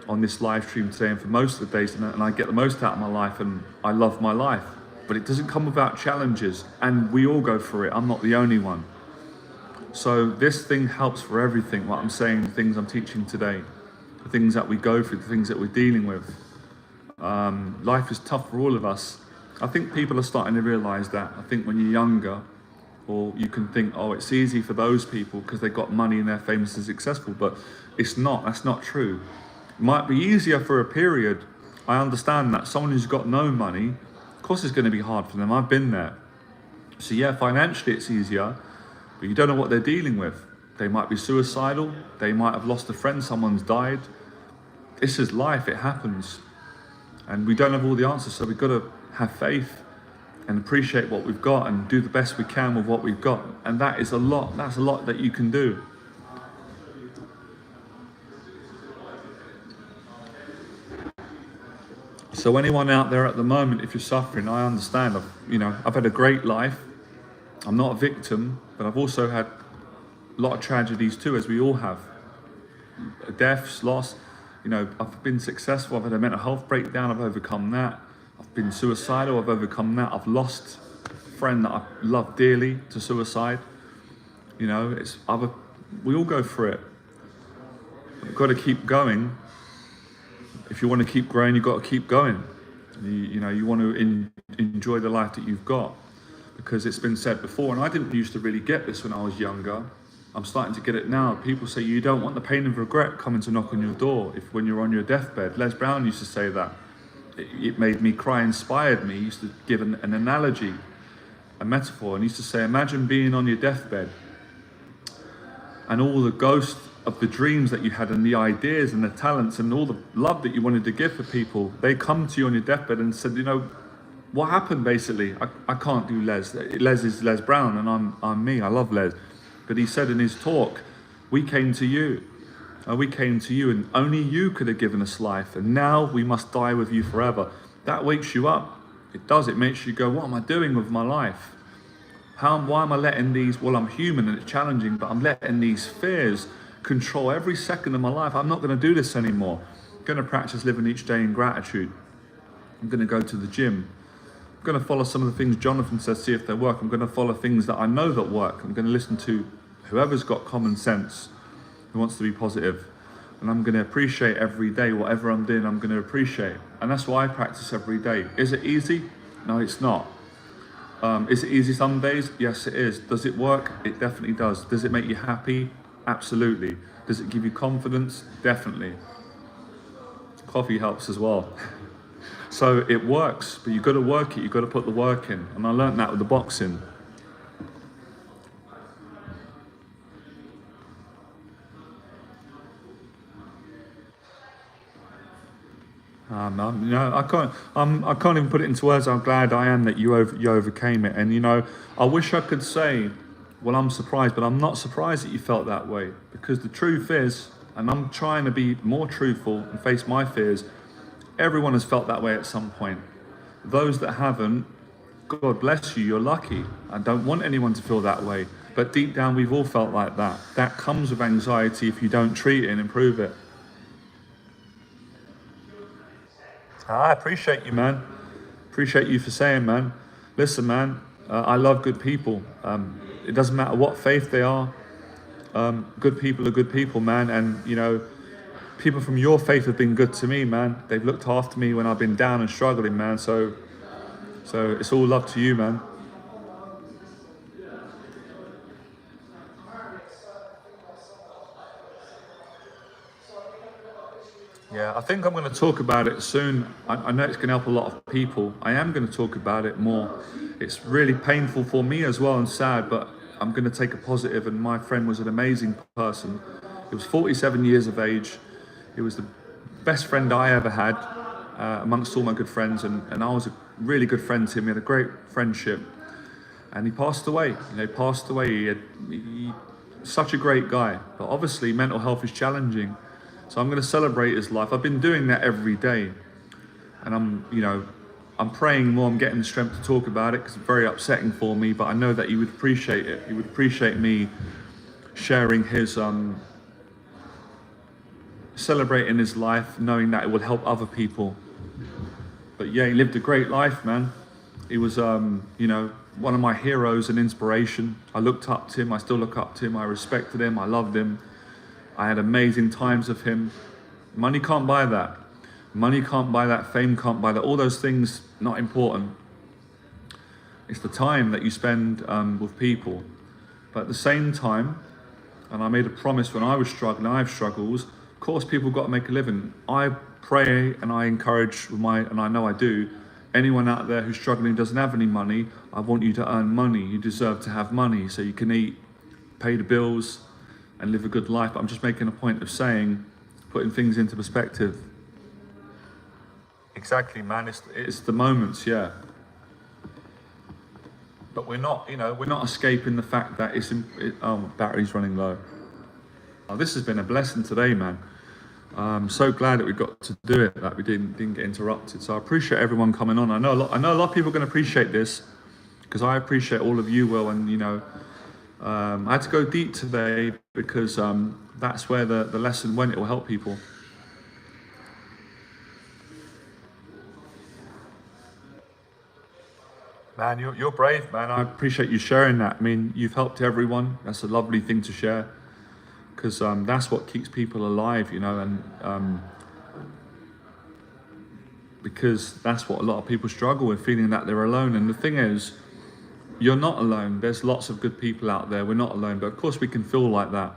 on this live stream today and for most of the days, and I get the most out of my life, and I love my life. But it doesn't come without challenges, and we all go through it. I'm not the only one. So this thing helps for everything, what I'm saying, the things I'm teaching today, the things that we go through, the things that we're dealing with. Life is tough for all of us. I think people are starting to realize that. I think when you're younger, or you can think, oh, it's easy for those people because they got money and they're famous and successful, but it's not. That's not true. It might be easier for a period. I understand that. Someone who's got no money course it's going to be hard for them. I've been there. So yeah, financially it's easier, but you don't know what they're dealing with. They might be suicidal. They might have lost a friend. Someone's died. This is life. It happens. And we don't have all the answers. So we've got to have faith and appreciate what we've got and do the best we can with what we've got. And that is a lot. That's a lot that you can do. So anyone out there at the moment, if you're suffering, I understand. I've had a great life. I'm not a victim, but I've also had a lot of tragedies too, as we all have. Deaths, loss. I've been successful. I've had a mental health breakdown. I've overcome that. I've been suicidal. I've overcome that. I've lost a friend that I love dearly to suicide. We all go through it. We've got to keep going. If you want to keep growing, you've got to keep going. You want to enjoy the life that you've got, because it's been said before, and I didn't used to really get this when I was younger. I'm starting to get it now. People say you don't want the pain and regret coming to knock on your door when you're on your deathbed. Les Brown used to say that. It made me cry, inspired me. He used to give an analogy, a metaphor, and he used to say, imagine being on your deathbed and all the ghosts of the dreams that you had and the ideas and the talents and all the love that you wanted to give for people, they come to you on your deathbed and said, what happened basically? I can't do Les. Les is Les Brown and I'm me. I love Les. But he said in his talk, we came to you. We came to you and only you could have given us life. And now we must die with you forever. That wakes you up. It does. It makes you go, what am I doing with my life? Why am I letting these, well, I'm human and it's challenging, but I'm letting these fears control every second of my life. I'm not going to do this anymore. I'm going to practice living each day in gratitude. I'm going to go to the gym. I'm going to follow some of the things Jonathan says, see if they work. I'm going to follow things that I know that work. I'm going to listen to whoever's got common sense, who wants to be positive. And I'm going to appreciate every day, whatever I'm doing, I'm going to appreciate. And that's why I practice every day. Is it easy? No, it's not. Is it easy some days? Yes, it is. Does it work? It definitely does. Does it make you happy? Absolutely. Does it give you confidence? Definitely. Coffee helps as well. So it works, but you've got to work it. You've got to put the work in. And I learned that with the boxing. I can't even put it into words how glad I am that you overcame it. And I wish I could say, well, I'm surprised, but I'm not surprised that you felt that way, because the truth is, and I'm trying to be more truthful and face my fears, everyone has felt that way at some point. Those that haven't, God bless you, you're lucky. I don't want anyone to feel that way, but deep down we've all felt like that. That comes with anxiety if you don't treat it and improve it. I appreciate you, man. Appreciate you for saying, man. Listen, man, I love good people. It doesn't matter what faith they are. Good people are good people, man. And, people from your faith have been good to me, man. They've looked after me when I've been down and struggling, man. So it's all love to you, man. Yeah, I think I'm going to talk about it soon. I know it's going to help a lot of people. I am going to talk about it more. It's really painful for me as well and sad, but I'm going to take a positive. And my friend was an amazing person. He was 47 years of age. He was the best friend I ever had amongst all my good friends. And I was a really good friend to him. We had a great friendship. And he passed away. He such a great guy. But obviously mental health is challenging. So I'm going to celebrate his life. I've been doing that every day. And I'm praying more. I'm getting the strength to talk about it because it's very upsetting for me. But I know that he would appreciate it. He would appreciate me sharing his, celebrating his life, knowing that it would help other people. But yeah, he lived a great life, man. He was, one of my heroes and inspiration. I looked up to him. I still look up to him. I respected him. I loved him. I had amazing times with him. Money can't buy that. Money can't buy that. Fame can't buy that. All those things, not important. It's the time that you spend with people. But at the same time, and I made a promise when I was struggling, I have struggles. Of course, people got to make a living. I pray and I encourage and I know I do, anyone out there who's struggling, doesn't have any money, I want you to earn money. You deserve to have money so you can eat, pay the bills, and live a good life. But I'm just making a point of saying, putting things into perspective. Exactly, man. It's the moments, yeah. But we're not, we're not escaping the fact that battery's running low. Oh, this has been a blessing today, man. I'm so glad that we got to do it, that we didn't get interrupted. So I appreciate everyone coming on. I know a lot of people are going to appreciate this, because I appreciate all of you, Will, and I had to go deep today because that's where the lesson went. It will help people. Man, you're brave, man. I appreciate you sharing that. I mean, you've helped everyone. That's a lovely thing to share, because that's what keeps people alive, and because that's what a lot of people struggle with, feeling that they're alone. And the thing is, you're not alone. There's lots of good people out there. We're not alone, but of course we can feel like that.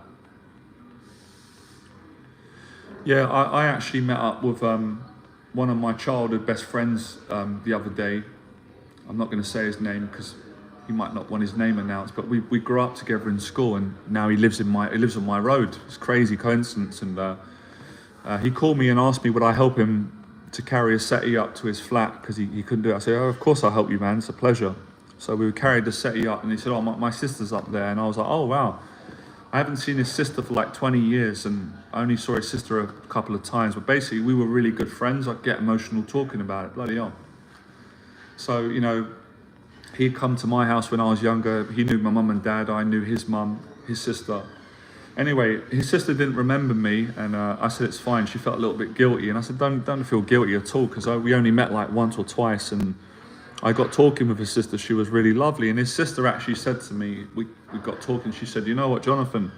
Yeah, I actually met up with one of my childhood best friends the other day. I'm not going to say his name because he might not want his name announced, but we grew up together in school, and now he lives on my road. It's a crazy coincidence. And he called me and asked me would I help him to carry a settee up to his flat because he couldn't do it. I said, oh, of course I'll help you, man. It's a pleasure. So we carried the settee up, and he said, oh, my sister's up there. And I was like, oh, wow. I haven't seen his sister for like 20 years, and I only saw his sister a couple of times. But basically, we were really good friends. I'd get emotional talking about it. Bloody hell. So, he'd come to my house when I was younger. He knew my mum and dad. I knew his mum, his sister. Anyway, his sister didn't remember me, and I said, it's fine. She felt a little bit guilty. And I said, don't feel guilty at all, because we only met like once or twice. And I got talking with his sister. She was really lovely. And his sister actually said to me, we got talking. She said, you know what, Jonathan?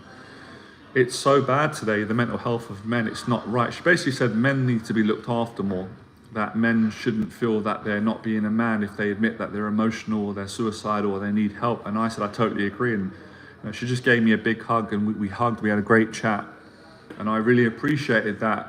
It's so bad today, the mental health of men. It's not right. She basically said men need to be looked after more. That men shouldn't feel that they're not being a man if they admit that they're emotional or they're suicidal or they need help. And I said, I totally agree. And she just gave me a big hug, and we hugged. We had a great chat. And I really appreciated that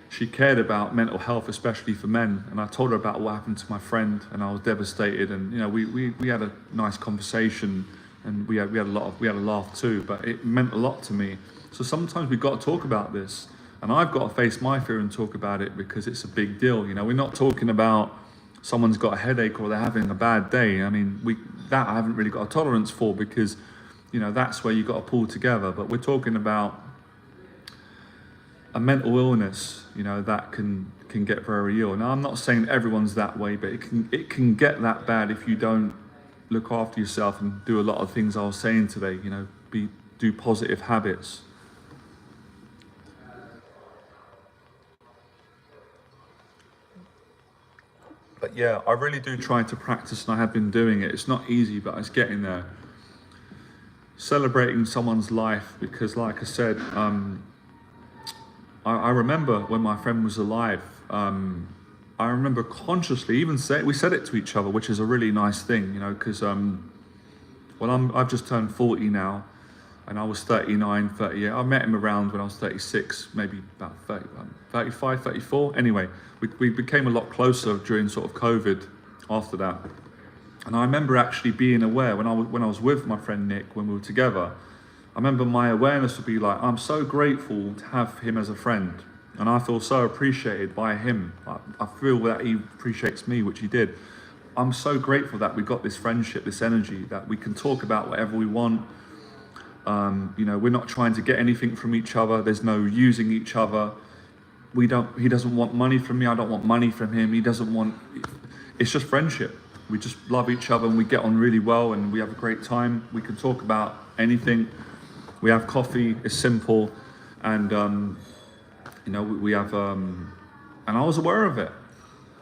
she cared about mental health, especially for men. And I told her about what happened to my friend, and I was devastated. And we had a nice conversation, and we had a laugh too. But it meant a lot to me. So sometimes we've got to talk about this. And I've got to face my fear and talk about it because it's a big deal. We're not talking about someone's got a headache or they're having a bad day. I mean, that I haven't really got a tolerance for, because, that's where you've got to pull together. But we're talking about a mental illness, that can get very ill. Now, I'm not saying everyone's that way, but it can get that bad if you don't look after yourself and do a lot of things I was saying today. Do positive habits. But yeah, I really do try to practice, and I have been doing it. It's not easy, but it's getting there. Celebrating someone's life, because like I said, I remember when my friend was alive, I remember consciously we said it to each other, which is a really nice thing, because, I've just turned 40 now, and I was 39, 38. I met him around when I was 36, maybe about 30, 35, 34. Anyway, we became a lot closer during sort of COVID after that. And I remember actually being aware when I was with my friend Nick, when we were together, I remember my awareness would be like, I'm so grateful to have him as a friend. And I feel so appreciated by him. I feel that he appreciates me, which he did. I'm so grateful that we got this friendship, this energy, that we can talk about whatever we want. We're not trying to get anything from each other. There's no using each other. He doesn't want money from me. I don't want money from him. It's just friendship. We just love each other, and we get on really well, and we have a great time. We can talk about anything. We have coffee. It's simple. And, we have, and I was aware of it.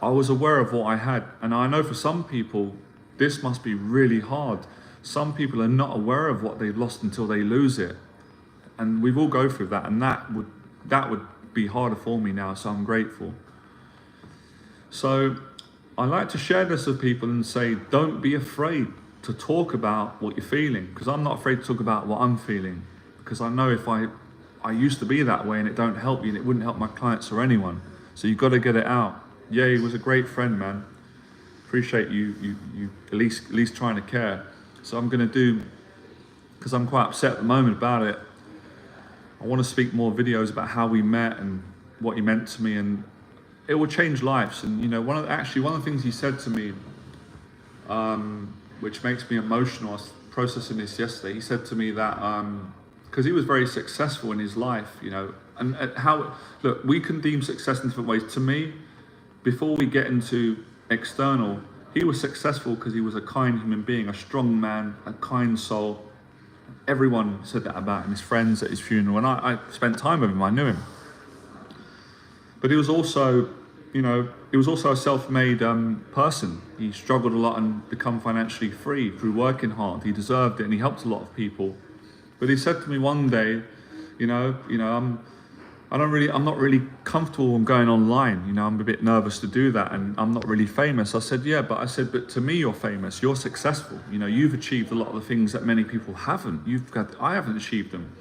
I was aware of what I had. And I know for some people, this must be really hard. Some people are not aware of what they've lost until they lose it. And we've all go through that. And that would be harder for me now. So I'm grateful. So I like to share this with people and say, don't be afraid to talk about what you're feeling. Because I'm not afraid to talk about what I'm feeling. Because I know if I used to be that way, and it don't help you, and it wouldn't help my clients or anyone. So you've got to get it out. Yeah, he was a great friend, man. appreciate you at least trying to care. So I'm going to do, because I'm quite upset at the moment about it, I want to speak more videos about how we met and what he meant to me, and it will change lives. And you know, one of the things he said to me, which makes me emotional, I was processing this yesterday. He said to me that because he was very successful in his life, you know, and how, look, we can deem success in different ways. To me, before we get into external, he was successful because he was a kind human being, a strong man, a kind soul. Everyone said that about him, his friends at his funeral, and I spent time with him, I knew him. But he was also, you know, he was also a self-made person. He struggled a lot and become financially free through working hard. He deserved it, and he helped a lot of people. But he said to me one day, I'm not really comfortable in going online. You know, I'm a bit nervous to do that, and I'm not really famous. I said, yeah, but to me, you're famous. You're successful. You know, you've achieved a lot of the things that many people haven't. I haven't achieved them.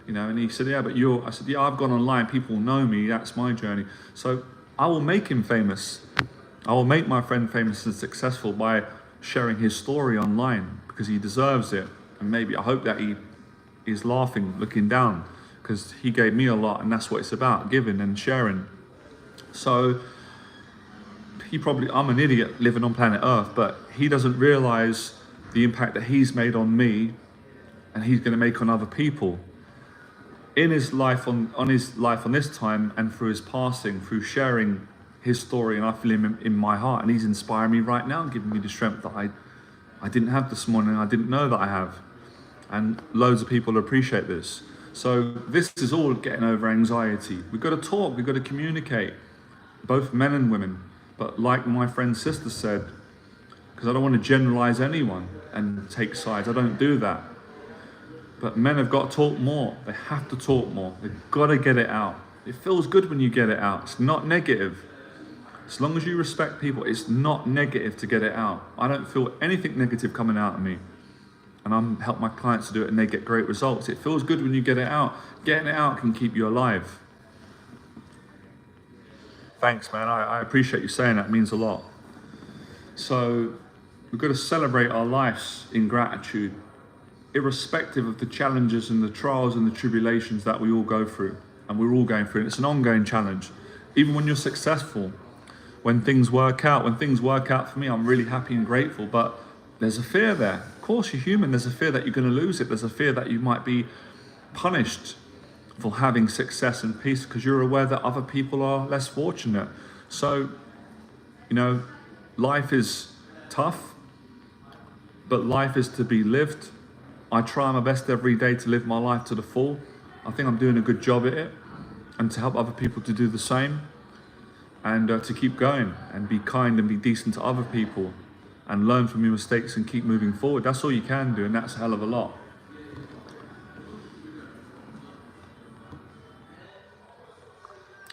You know, and he said, yeah, but I said, yeah, I've gone online. People know me. That's my journey. So I will make him famous. I will make my friend famous and successful by sharing his story online, because he deserves it. And maybe I hope that he is laughing, looking down, because he gave me a lot, and that's what it's about, giving and sharing. So I'm an idiot living on planet Earth, but he doesn't realize the impact that he's made on me and he's going to make on other people in his life, on his life on this time, and through his passing, through sharing his story. And I feel him in my heart, and he's inspiring me right now, giving me the strength that I didn't have this morning, I didn't know that I have. And loads of people appreciate this. So this is all getting over anxiety. We've got to talk, we've got to communicate, both men and women. But like my friend's sister said, because I don't want to generalize anyone and take sides, I don't do that. But men have got to talk more. They have to talk more. They've got to get it out. It feels good when you get it out. It's not negative. As long as you respect people, it's not negative to get it out. I don't feel anything negative coming out of me. And I'm help my clients to do it, and they get great results. It feels good when you get it out. Getting it out can keep you alive. Thanks, man. I appreciate you saying that. It means a lot. So we've got to celebrate our lives in gratitude, irrespective of the challenges and the trials and the tribulations that we all go through. And we're all going through it. It's an ongoing challenge. Even when you're successful, when things work out for me, I'm really happy and grateful. But there's a fear there. Of course, you're human. There's a fear that you're going to lose it. There's a fear that you might be punished for having success and peace, because you're aware that other people are less fortunate. So, you know, life is tough, but life is to be lived. I try my best every day to live my life to the full. I think I'm doing a good job at it, and to help other people to do the same, and to keep going and be kind and be decent to other people, and learn from your mistakes and keep moving forward. That's all you can do, and that's a hell of a lot.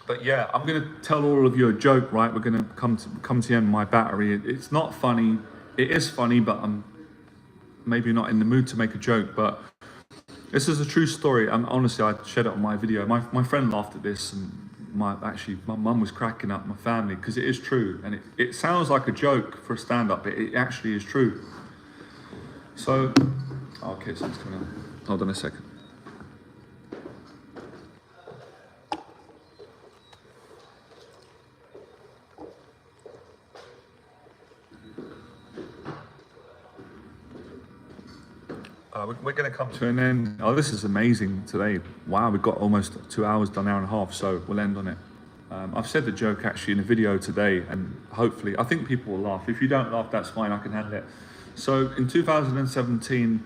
But yeah, I'm going to tell all of you a joke, right? We're going to come to the end of my battery. It's not funny. It is funny, but I'm maybe not in the mood to make a joke. But this is a true story. Honestly, I shared it on my video. My friend laughed at this, and my mum was cracking up, my family, because it is true. And it sounds like a joke for a stand-up, but it actually is true. So, okay, something's coming on. Hold on a second. We're going to come to an end. Oh, this is amazing today. Wow, we've got almost 2 hours done, hour and a half, so we'll end on it. I've said the joke actually in a video today, and hopefully, I think people will laugh. If you don't laugh, that's fine, I can handle it. So in 2017,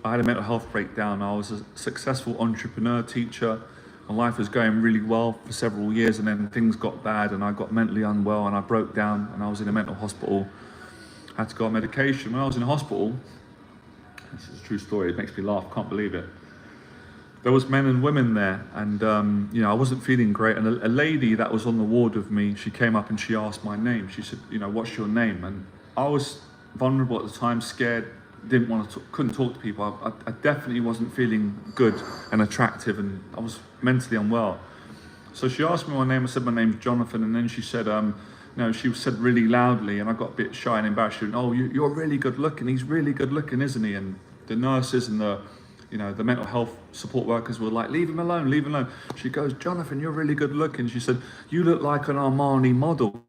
I had a mental health breakdown. I was a successful entrepreneur, teacher. My life was going really well for several years, and then things got bad, and I got mentally unwell, and I broke down, and I was in a mental hospital. I had to go on medication. When I was in hospital, this is a true story, it makes me laugh, can't believe it. There was men and women there, and you know, I wasn't feeling great. And a lady that was on the ward with me, she came up and she asked my name. She said, you know, what's your name? And I was vulnerable at the time, scared, didn't want to couldn't talk to people. I definitely wasn't feeling good and attractive, and I was mentally unwell. So she asked me my name. I said my name's Jonathan, and then she said, she said really loudly, and I got a bit shy and embarrassed. She went, "Oh, you're really good looking. He's really good looking, isn't he?" And the nurses and the mental health support workers were like, "Leave him alone, leave him alone." She goes, "Jonathan, you're really good looking." She said, "You look like an Armani model."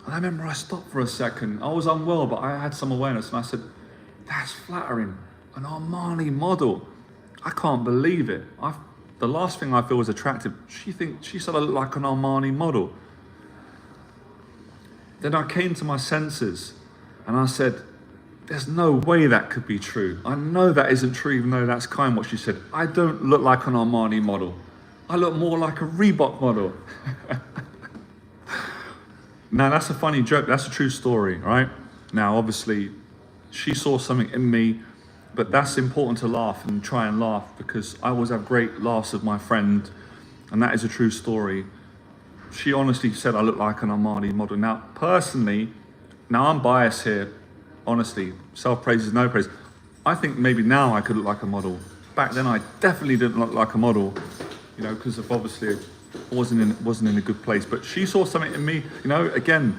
And I remember I stopped for a second. I was unwell, but I had some awareness, and I said, "That's flattering. An Armani model. I can't believe it. The last thing I feel was attractive. She said I look like an Armani model." Then I came to my senses, and I said, "There's no way that could be true. I know that isn't true, even though that's kind of what she said. I don't look like an Armani model. I look more like a Reebok model." Now, that's a funny joke. That's a true story, right? Now, obviously, she saw something in me, but that's important to laugh and try and laugh, because I always have great laughs with my friend, and that is a true story. She honestly said I look like an Armani model. Now, personally, I'm biased here, honestly. Self-praise is no praise. I think maybe now I could look like a model. Back then, I definitely didn't look like a model, because of obviously I wasn't in a good place. But she saw something in me, again.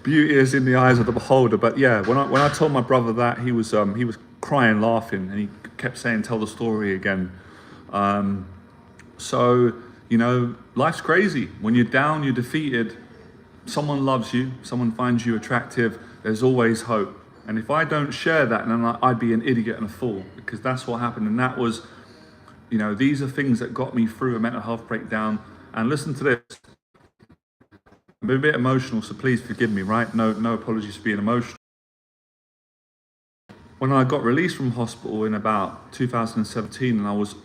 Beauty is in the eyes of the beholder. But yeah, when I told my brother that, he was crying, laughing, and he kept saying, "Tell the story again." So life's crazy. When you're down, you're defeated, someone loves you, someone finds you attractive, there's always hope. And if I don't share that, then I'd be an idiot and a fool, because that's what happened. And that was, these are things that got me through a mental health breakdown. And listen to this. I'm a bit emotional, so please forgive me, right? No apologies for being emotional. When I got released from hospital in about 2017, and I was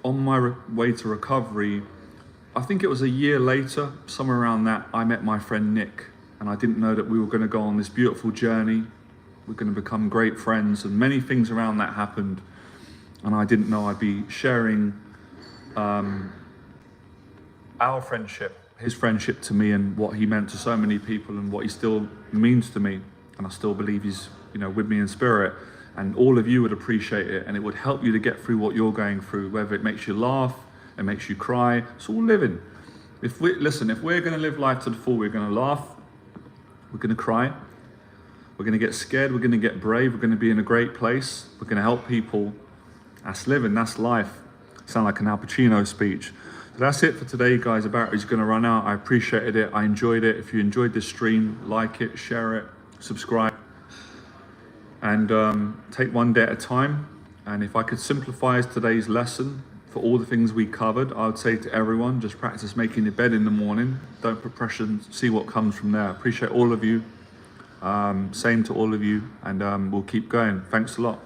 on my way to recovery, I think it was a year later, somewhere around that, I met my friend Nick, and I didn't know that we were going to go on this beautiful journey. We're going to become great friends, and many things around that happened, and I didn't know I'd be sharing our friendship, his friendship to me, and what he meant to so many people, and what he still means to me. And I still believe he's with me in spirit, and all of you would appreciate it, and it would help you to get through what you're going through, whether it makes you laugh, it makes you cry. It's all living. If we're going to live life to the full, we're going to laugh, we're going to cry, we're going to get scared, we're going to get brave, we're going to be in a great place, we're going to help people. That's living, that's life. Sound like an Al Pacino speech. So that's it for today, guys. The battery's going to run out. I appreciated it. I enjoyed it. If you enjoyed this stream, like it, share it, subscribe, and take one day at a time. And if I could simplify today's lesson for all the things we covered, I would say to everyone, just practice making your bed in the morning. Don't put pressure and see what comes from there. Appreciate all of you. Same to all of you, and we'll keep going. Thanks a lot.